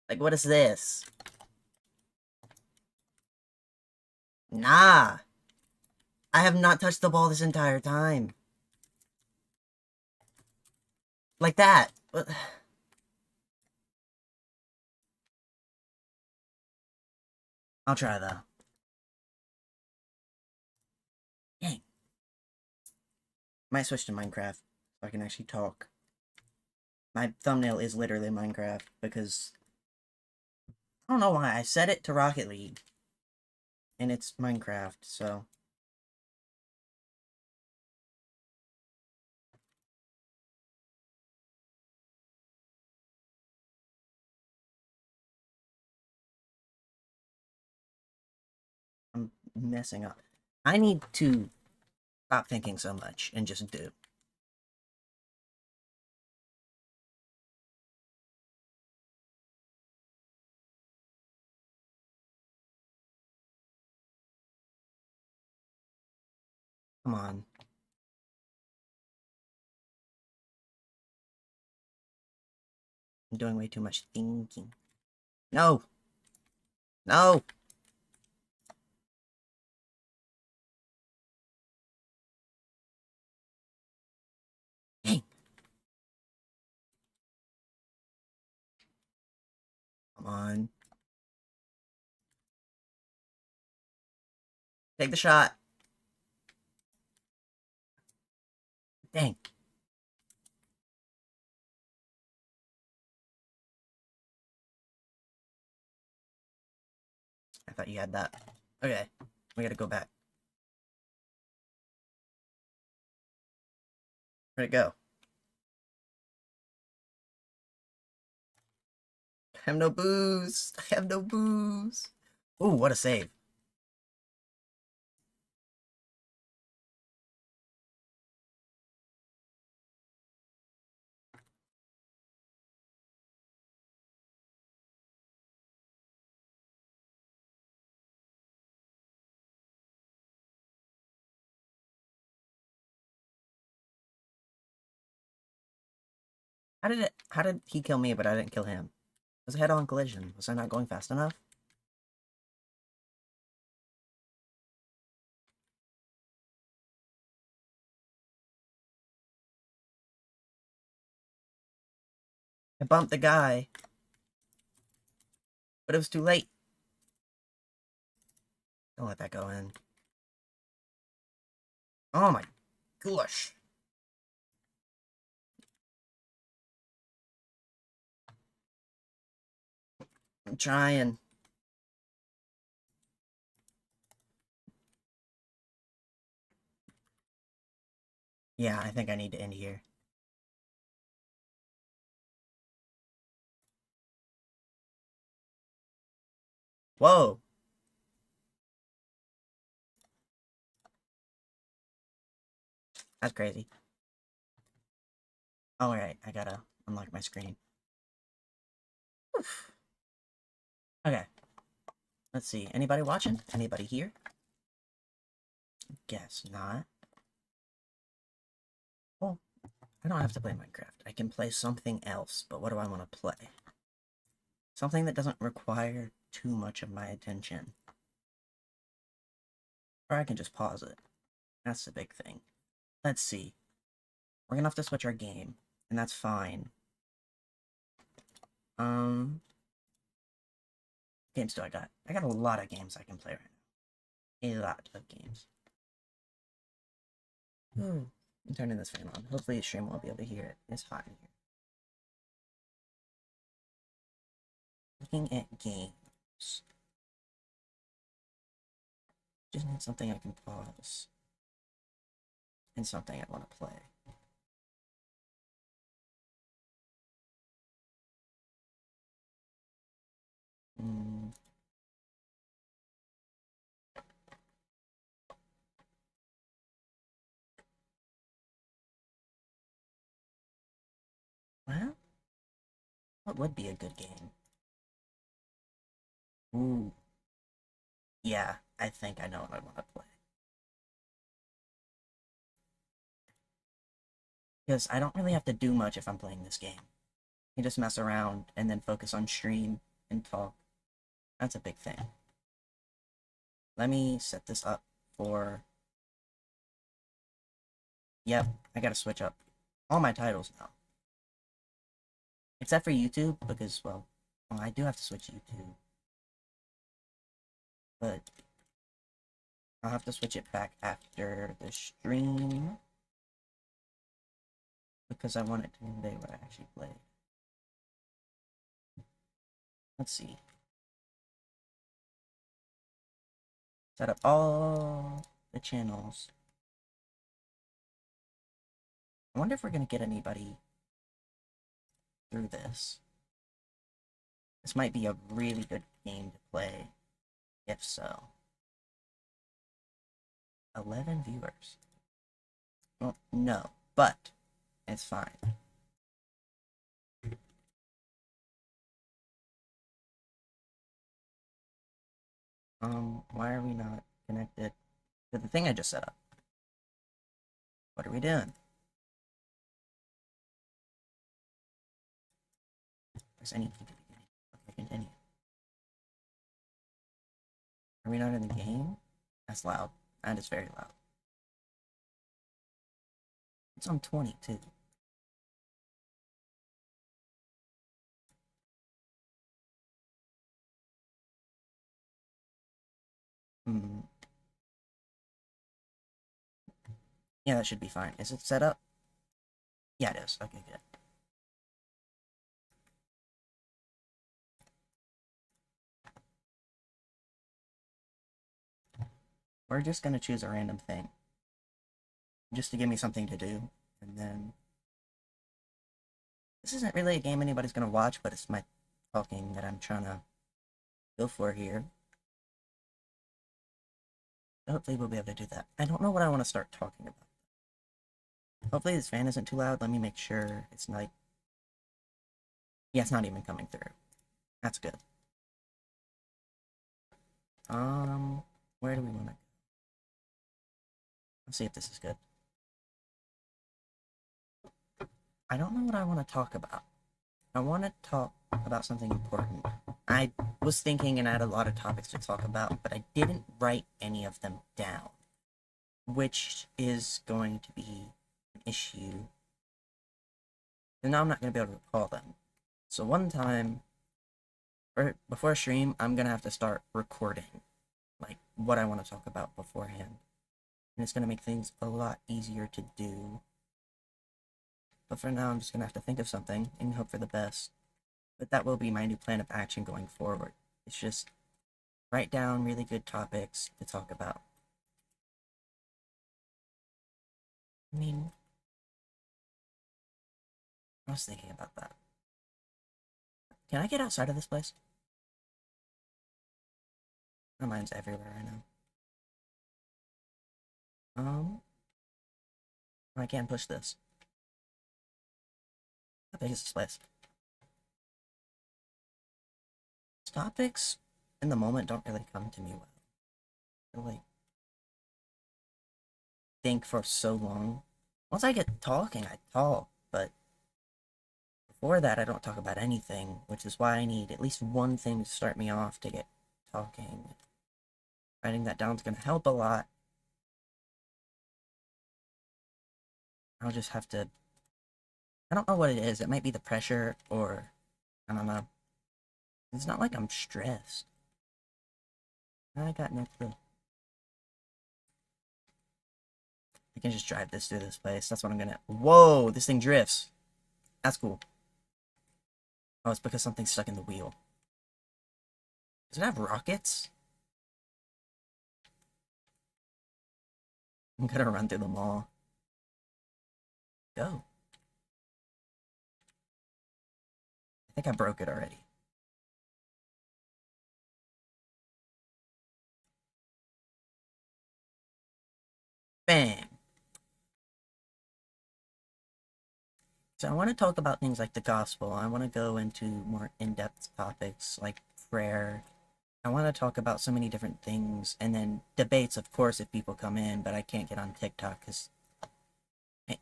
Like, what is this? Nah. I have not touched the ball this entire time. Like that. I'll try, though. Dang. Might switch to Minecraft so I can actually talk. My thumbnail is literally Minecraft because I don't know why I set it to Rocket League and it's Minecraft, so I'm messing up. I need to stop thinking so much and just do. Come on. I'm doing way too much thinking. No! No! Dang! Come on. Take the shot. Dang. I thought you had that. Okay. We gotta go back. Where'd it go? I have no booze. I have no booze. Ooh, what a save. How did he kill me, but I didn't kill him? It was a head-on collision. Was I not going fast enough? I bumped the guy, but it was too late. Don't let that go in. Oh my gosh. I'm trying. Yeah, I think I need to end here. Whoa. That's crazy. Oh, alright. I gotta unlock my screen. Oof. Okay. Let's see. Anybody watching? Anybody here? Guess not. Well, I don't have to play Minecraft. I can play something else, but what do I want to play? Something that doesn't require too much of my attention. Or I can just pause it. That's the big thing. Let's see. We're gonna have to switch our game, and that's fine. Games do I got? I got a lot of games I can play right now. A lot of games. Ooh. I'm turning this fan on. Hopefully the stream won't be able to hear it. It's hot in here. Looking at games. Just need something I can pause. And something I want to play. Hmm. What would be a good game? Ooh, yeah, I think I know what I want to play. Because I don't really have to do much if I'm playing this game. You just mess around and then focus on stream and talk. That's a big thing. Let me set this up for... Yep, I gotta switch up all my titles now. Except for YouTube, because, well, I do have to switch YouTube. But I'll have to switch it back after the stream. Because I want it to convey what I actually played. Let's see. Set up all the channels. I wonder if we're gonna get anybody through this. This might be a really good game to play, if so. 11 viewers. Well, no, but it's fine. Why are we not connected to the thing I just set up? What are we doing? There's anything to be doing. Okay, continue. Are we not in the game? That's loud. That is very loud. It's on 20 too. Hmm. Yeah, that should be fine. Is it set up? Yeah, it is. Okay, good. We're just gonna choose a random thing. Just to give me something to do. And then... This isn't really a game anybody's gonna watch, but it's my talking that I'm trying to go for here. Hopefully we'll be able to do that. I don't know what I want to start talking about. Hopefully this fan isn't too loud. Let me make sure it's like... Yeah, it's not even coming through. That's good. Where do we want to go? Let's see if this is good. I don't know what I want to talk about. I want to talk about something important. I was thinking and I had a lot of topics to talk about, but I didn't write any of them down, which is going to be an issue. And now I'm not going to be able to recall them. So one time, before a stream, I'm going to have to start recording, like, what I want to talk about beforehand. And it's going to make things a lot easier to do. But for now, I'm just going to have to think of something and hope for the best. But that will be my new plan of action going forward. It's just write down really good topics to talk about. I mean, I was thinking about that. Can I get outside of this place? My mind's everywhere right now. I can't push this. How big is this place? Topics in the moment don't really come to me well. I like think for so long. Once I get talking, I talk, but before that, I don't talk about anything, which is why I need at least one thing to start me off to get talking. Writing that down is going to help a lot. I'll just have to... I don't know what it is. It might be the pressure, or... I don't know. It's not like I'm stressed. I got no clue. I can just drive this through this place. That's what I'm gonna... Whoa! This thing drifts. That's cool. Oh, it's because something's stuck in the wheel. Does it have rockets? I'm gonna run through the mall. Go. I think I broke it already. Bam! So I want to talk about things like the gospel. I want to go into more in-depth topics like prayer. I want to talk about so many different things, and then debates, of course, if people come in, but I can't get on TikTok because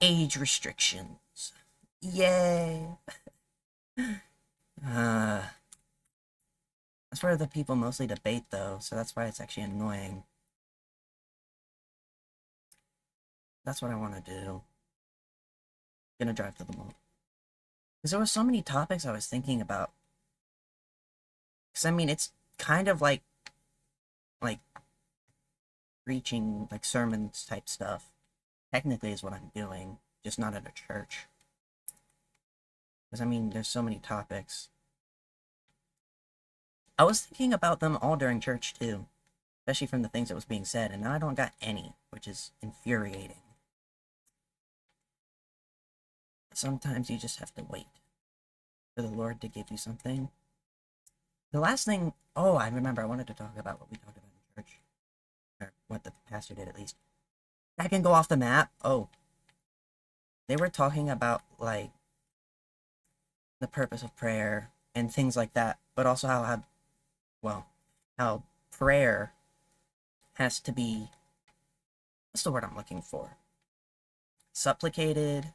age restrictions. Yay! Uh, that's where the people mostly debate, though, so that's why it's actually annoying. That's what I want to do. Gonna drive to the mall. Because there were so many topics I was thinking about. Because, I mean, it's kind of like, preaching, like, sermons type stuff. Technically is what I'm doing, just not at a church. Because, I mean, there's so many topics. I was thinking about them all during church, too. Especially from the things that was being said, and now I don't got any, which is infuriating. Sometimes you just have to wait for the Lord to give you something. The last thing, oh, I remember, I wanted to talk about what we talked about in church. Or what the pastor did, at least. I can go off the map. Oh, they were talking about, like, the purpose of prayer and things like that, but also well, how prayer has to be, what's the word I'm looking for? Supplicated.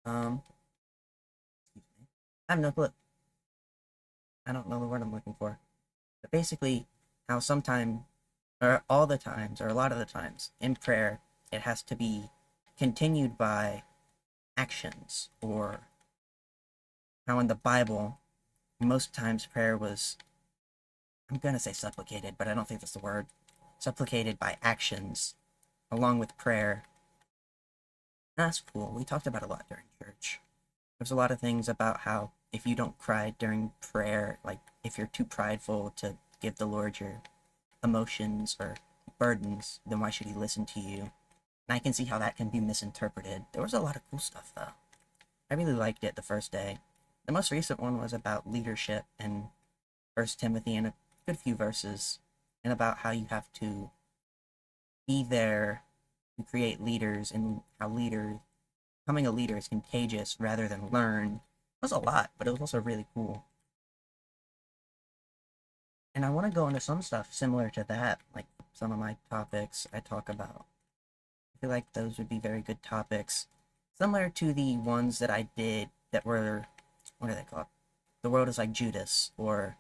Um, I have no clue. I don't know the word I'm looking for. But basically, how sometimes, or all the times, or a lot of the times, in prayer, it has to be continued by actions, or how in the Bible, most times prayer was, I'm gonna say supplicated, but I don't think that's the word. Supplicated by actions, along with prayer. That's cool. We talked about a lot during church. There's a lot of things about how if you don't cry during prayer, like if you're too prideful to give the Lord your emotions or burdens, then why should he listen to you? And I can see how that can be misinterpreted. There was a lot of cool stuff though. I really liked it the first day. The most recent one was about leadership in First Timothy and a good few verses, and about how you have to be there to create leaders and how becoming a leader is contagious rather than learn. It was a lot, but it was also really cool. And I want to go into some stuff similar to that, like some of my topics I talk about. I feel like those would be very good topics, similar to the ones that I did that were, what are they called? The World is Like Judas, or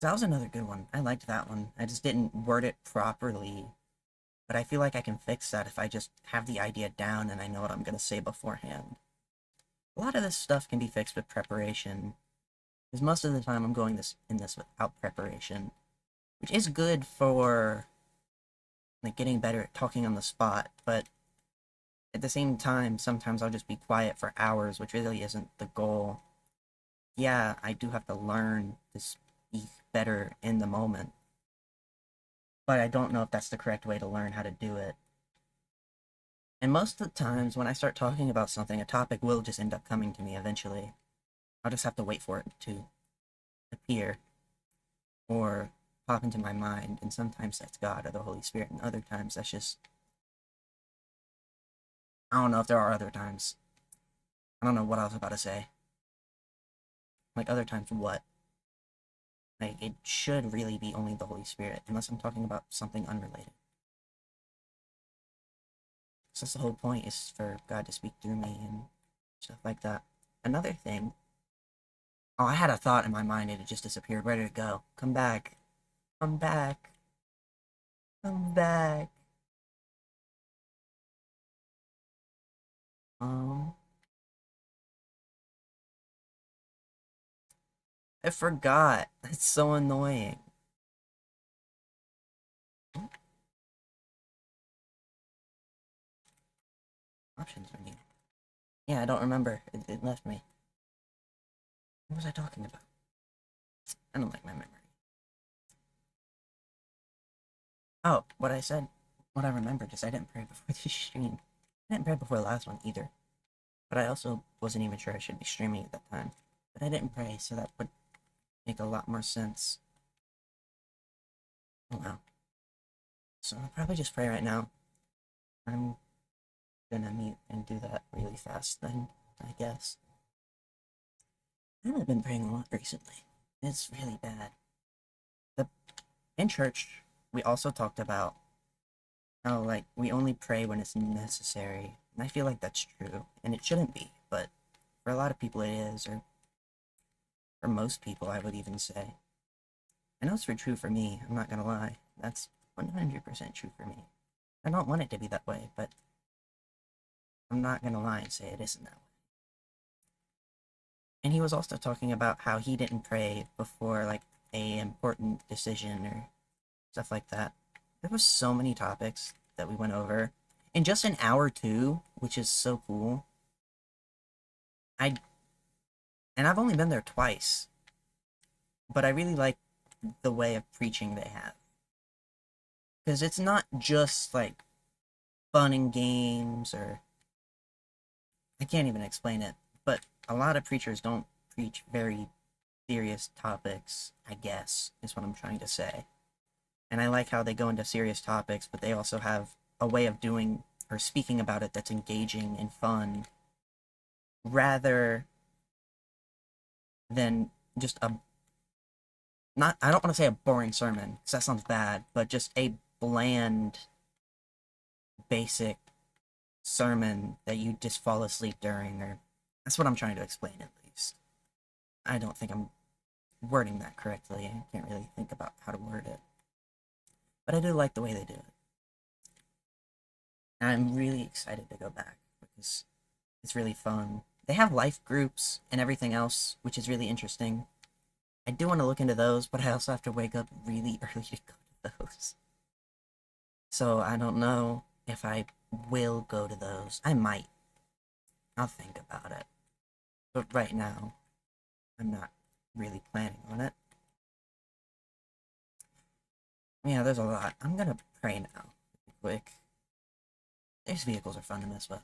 that was another good one. I liked that one. I just didn't word it properly, but I feel like I can fix that if I just have the idea down and I know what I'm gonna say beforehand. A lot of this stuff can be fixed with preparation, because most of the time I'm going this without preparation, which is good for like getting better at talking on the spot, but at the same time, sometimes I'll just be quiet for hours, which really isn't the goal. Yeah, I do have to learn to speak better in the moment, but I don't know if that's the correct way to learn how to do it. And most of the times, when I start talking about something, a topic will just end up coming to me eventually. I'll just have to wait for it to appear or pop into my mind, and sometimes that's God or the Holy Spirit, and other times that's just, I don't know if there are other times. I don't know what I was about to say. Like, other times what? Like, it should really be only the Holy Spirit, unless I'm talking about something unrelated. So that's the whole point, is for God to speak through me and stuff like that. Another thing, oh, I had a thought in my mind and it just disappeared. Where did it go? Come back. Come back. Come back. Um, I forgot. That's so annoying. Options menu. Yeah, I don't remember. It left me. What was I talking about? I don't like my memory. Oh, what I said, what I remembered is I didn't pray before the stream. I didn't pray before the last one either. But I also wasn't even sure I should be streaming at that time. But I didn't pray, so that would make a lot more sense. Oh wow. So I'll probably just pray right now. I'm gonna mute and do that really fast then, I guess. I haven't been praying a lot recently. It's really bad. The In church, we also talked about how, like, we only pray when it's necessary. And I feel like that's true. And it shouldn't be, but for a lot of people it is, or for most people, I would even say. I know it's true for me, I'm not gonna lie. That's 100% true for me. I don't want it to be that way, but I'm not gonna lie and say it isn't that way. And he was also talking about how he didn't pray before, like, a important decision or stuff like that. There was so many topics that we went over in just an hour too, which is so cool. I and I've only been there twice, but I really like the way of preaching they have. Because it's not just like fun and games, or I can't even explain it, but a lot of preachers don't preach very serious topics, I guess, is what I'm trying to say. And I like how they go into serious topics, but they also have a way of doing or speaking about it that's engaging and fun, rather than just a not I don't want to say a boring sermon, because that sounds bad, but just a bland, basic sermon that you just fall asleep during, or that's what I'm trying to explain at least. I don't think I'm wording that correctly. I can't really think about how to word it. But I do like the way they do it. And I'm really excited to go back because it's really fun. They have life groups and everything else, which is really interesting. I do want to look into those, but I also have to wake up really early to go to those. So I don't know if I will go to those. I might. I'll think about it. But right now, I'm not really planning on it. Yeah, there's a lot. I'm gonna pray now. Quick. These vehicles are fun to mess with.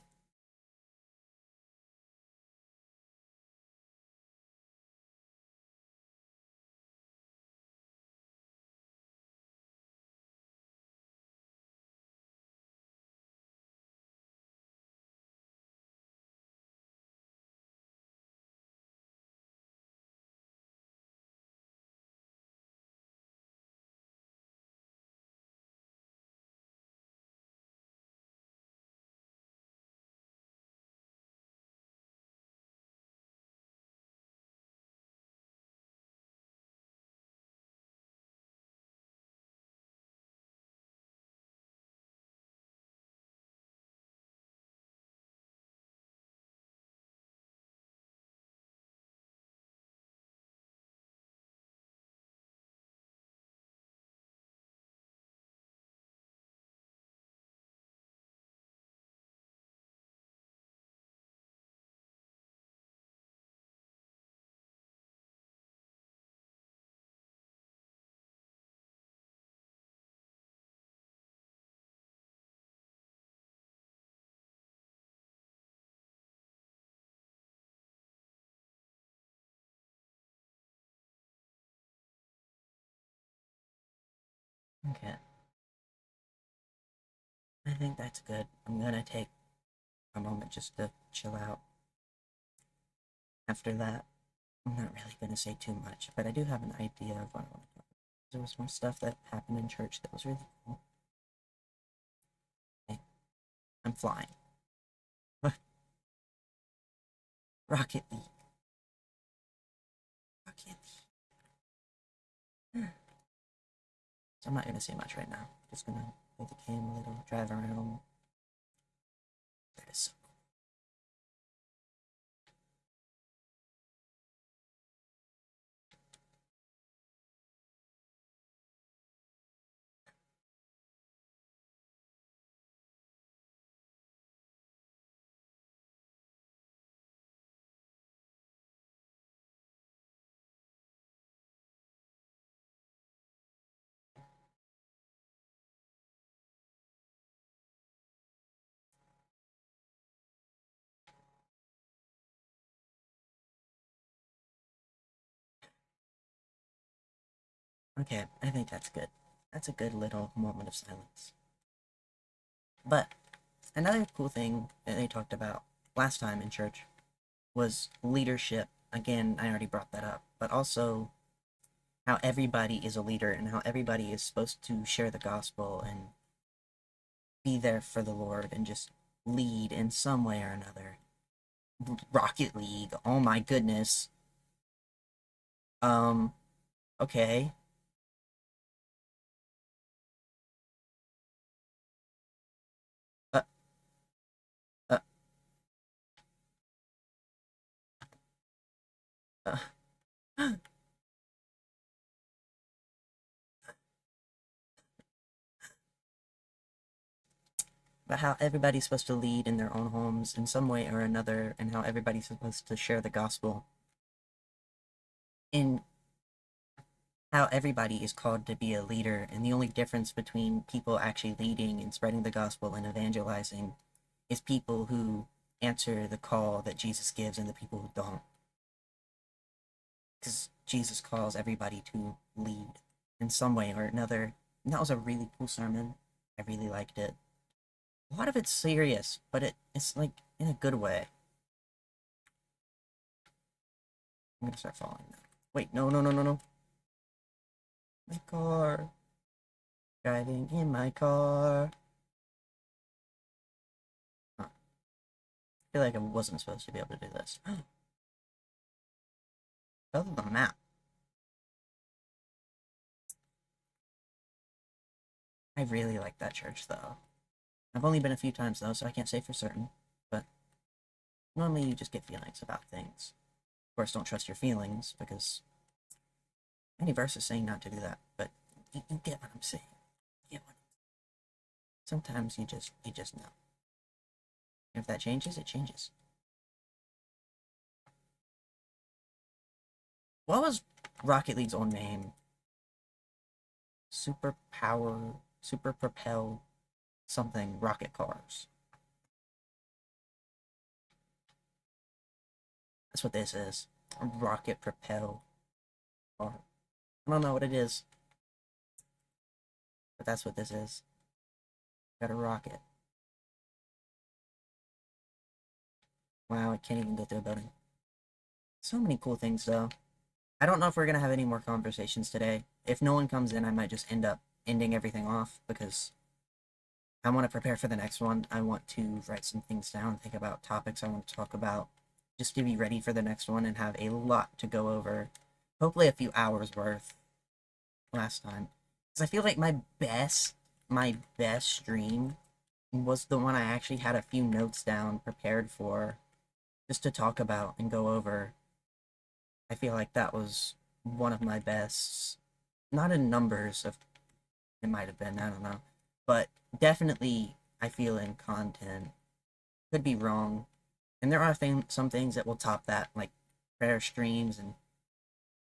Okay. I think that's good. I'm gonna take a moment just to chill out. After that, I'm not really gonna say too much, but I do have an idea of what I want to talk about. There was more stuff that happened in church that was really cool. Okay. I'm flying. Rocket League. Rocket League. So I'm not gonna say much right now. Just gonna play the game a little, drive around. That is so okay, I think that's good. That's a good little moment of silence. But another cool thing that they talked about last time in church was leadership. Again, I already brought that up, but also how everybody is a leader and how everybody is supposed to share the gospel and be there for the Lord and just lead in some way or another. Rocket League, oh my goodness. Um, okay. Uh, uh, uh. But how everybody's supposed to lead in their own homes in some way or another, and how everybody's supposed to share the gospel, in how everybody is called to be a leader, and the only difference between people actually leading and spreading the gospel and evangelizing is people who answer the call that Jesus gives and the people who don't. Because Jesus calls everybody to lead in some way or another. And that was a really cool sermon. I really liked it. A lot of it's serious, but it's like in a good way. I'm gonna start following that. Wait, no, no, no, no, no. My car. Driving in my car. Huh. I feel like I wasn't supposed to be able to do this. Other than the map. I really like that church, though. I've only been a few times, though, so I can't say for certain. But normally you just get feelings about things. Of course, don't trust your feelings, because any verse is saying not to do that. But you get what I'm saying. You get what Sometimes you just know. And if that changes, it changes. What was Rocket League's own name? Super Power, Super Propel, something rocket cars. That's what this is. A rocket propel car. I don't know what it is, but that's what this is. Got a rocket. Wow, it can't even go through a building. So many cool things, though. I don't know if we're gonna have any more conversations today. If no one comes in, I might just end up ending everything off because I want to prepare for the next one. I want to write some things down, think about topics I want to talk about, just to be ready for the next one and have a lot to go over. Hopefully a few hours worth last time. Because I feel like my best stream was the one I actually had a few notes down prepared for just to talk about and go over. I feel like that was one of my best, not in numbers of, it might have been, I don't know, but definitely I feel in content. Could be wrong, and there are some things that will top that, like prayer streams and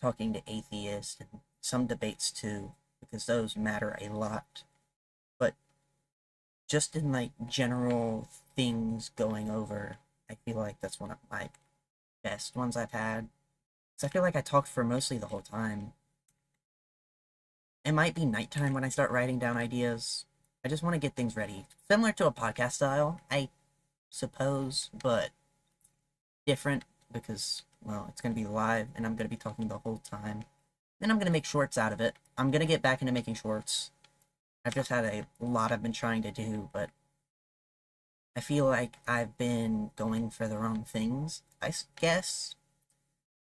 talking to atheists and some debates too, because those matter a lot. But just in like general things going over, I feel like that's one of my best ones I've had. Because I feel like I talked for mostly the whole time. It might be nighttime when I start writing down ideas. I just want to get things ready. Similar to a podcast style, I suppose, but different because, well, it's going to be live and I'm going to be talking the whole time. Then I'm going to make shorts out of it. I'm going to get back into making shorts. I've just had a lot I've been trying to do, but I feel like I've been going for the wrong things, I guess.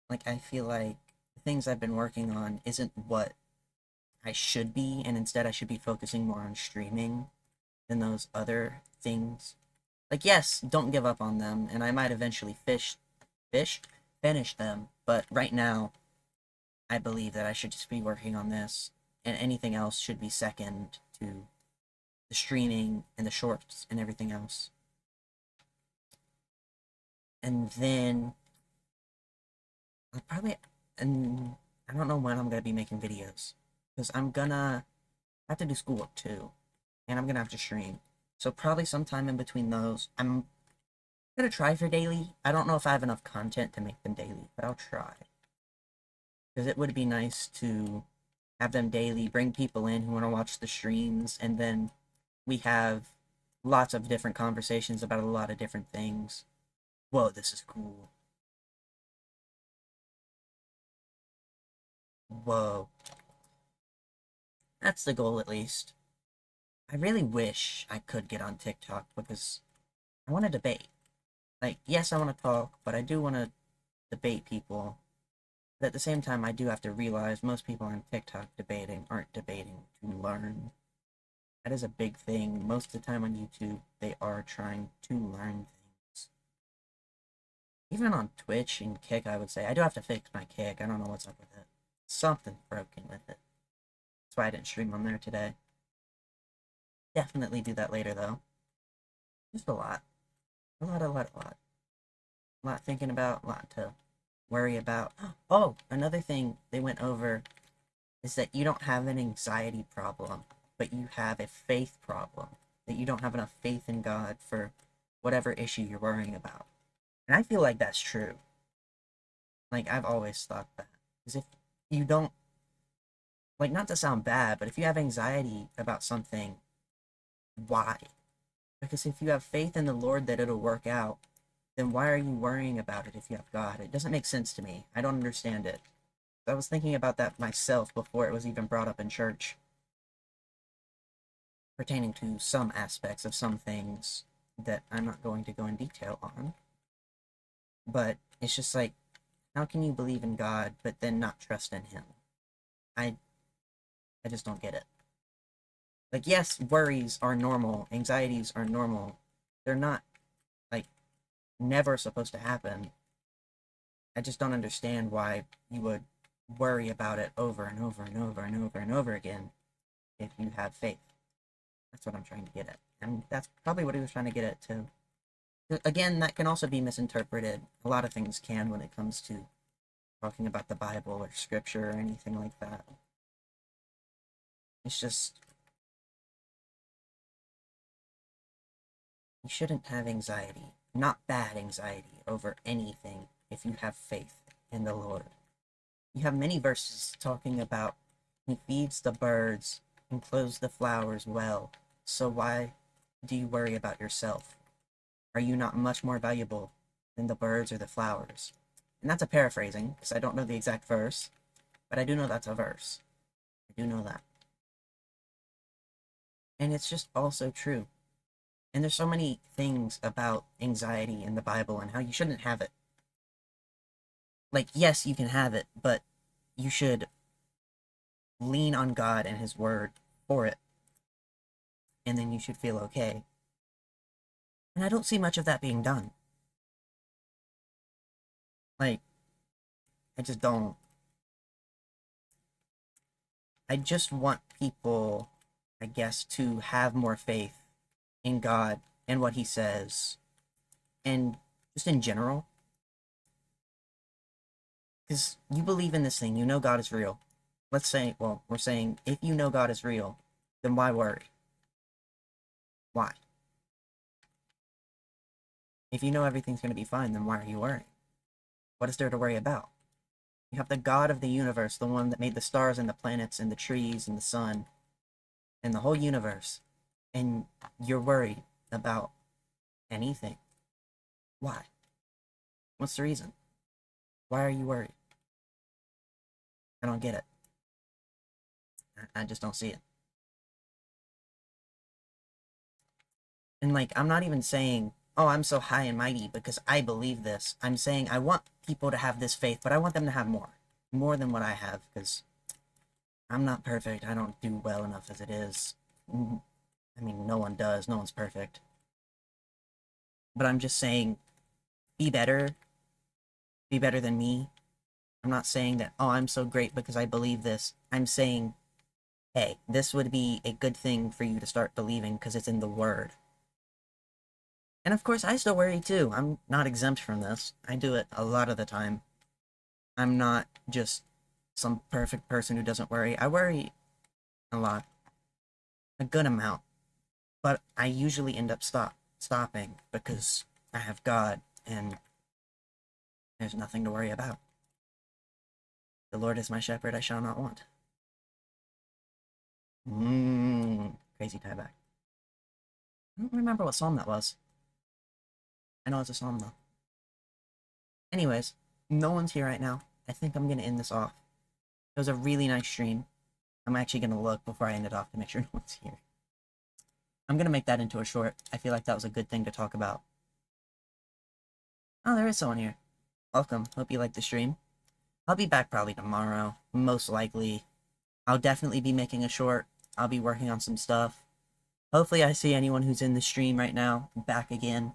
Like, I feel like the things I've been working on isn't what I should be, and instead I should be focusing more on streaming than those other things. Like, yes, don't give up on them, and I might eventually fish, finish them, but right now, I believe that I should just be working on this, and anything else should be second to the streaming and the shorts and everything else. And then I'll probably, and I don't know when I'm gonna be making videos because I'm gonna have to do schoolwork too, and I'm gonna have to stream. So probably sometime in between those, I'm gonna try for daily. I don't know if I have enough content to make them daily, but I'll try because it would be nice to have them daily, bring people in who want to watch the streams, and then we have lots of different conversations about a lot of different things. Whoa, this is cool. Whoa. That's the goal, at least. I really wish I could get on TikTok because I want to debate. Like, yes, I want to talk, but I do want to debate people. But at the same time, I do have to realize most people on TikTok debating aren't debating to learn. That is a big thing. Most of the time on YouTube, they are trying to learn things. Even on Twitch and Kick, I would say. I do have to fix my Kick. I don't know what's up with it. Something's broken with it. That's why I didn't stream on there today. Definitely do that later, though. Just a lot. A lot, a lot, a lot. A lot thinking about, a lot to worry about. Oh, another thing they went over is that you don't have an anxiety problem, but you have a faith problem. That you don't have enough faith in God for whatever issue you're worrying about. And I feel like that's true. Like, I've always thought that. Because if you don't, like, not to sound bad, but if you have anxiety about something, why? Because if you have faith in the Lord that it'll work out, then why are you worrying about it if you have God? It doesn't make sense to me. I don't understand it. I was thinking about that myself before it was even brought up in church, pertaining to some aspects of some things that I'm not going to go in detail on. But it's just like, how can you believe in God but then not trust in Him? I I just don't get it. Like, yes, worries are normal, anxieties are normal. They're not, like, never supposed to happen. I just don't understand why you would worry about it over and over and over and over and over again if you have faith. That's what I'm trying to get at. And that's probably what he was trying to get at, too. Again, that can also be misinterpreted. A lot of things can when it comes to talking about the Bible or scripture or anything like that. It's just, you shouldn't have anxiety, not bad anxiety, over anything if you have faith in the Lord. You have many verses talking about He feeds the birds and clothes the flowers well. So why do you worry about yourself? Are you not much more valuable than the birds or the flowers? And that's a paraphrasing, because I don't know the exact verse, but I do know that's a verse. I do know that. And it's just also true. And there's so many things about anxiety in the Bible and how you shouldn't have it. Like, yes, you can have it, but you should lean on God and His Word for it. And then you should feel okay. And I don't see much of that being done. Like, I just don't. I just want people, I guess, to have more faith in God and what He says, and just in general. Because you believe in this thing, you know God is real. Let's say, well, we're saying if you know God is real, then why worry? Why? If you know everything's going to be fine, then why are you worrying? What is there to worry about? You have the God of the universe, the one that made the stars and the planets and the trees and the sun and the whole universe, and you're worried about anything. Why? What's the reason? Why are you worried? I don't get it. I just don't see it. And, like, I'm not even saying, oh, I'm so high and mighty because I believe this. I'm saying I want people to have this faith, but I want them to have more. More than what I have, because I'm not perfect. I don't do well enough as it is. I mean, no one does. No one's perfect. But I'm just saying, be better. Be better than me. I'm not saying that, oh, I'm so great because I believe this. I'm saying, hey, this would be a good thing for you to start believing because it's in the Word. And of course, I still worry too. I'm not exempt from this. I do it a lot of the time. I'm not just some perfect person who doesn't worry. I worry a lot, a good amount, but I usually end up stopping because I have God and there's nothing to worry about. The Lord is my shepherd; I shall not want. Crazy tieback. I don't remember what psalm that was. I know it's a psalm though. Anyways, no one's here right now. I think I'm gonna end this off. It was a really nice stream. I'm actually gonna look before I end it off to make sure no one's here. I'm gonna make that into a short. I feel like that was a good thing to talk about. Oh, there is someone here. Welcome. Hope you liked the stream. I'll be back probably tomorrow. Most likely. I'll definitely be making a short. I'll be working on some stuff. Hopefully I see anyone who's in the stream right now back again.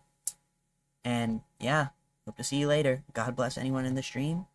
And yeah, hope to see you later. God bless anyone in the stream.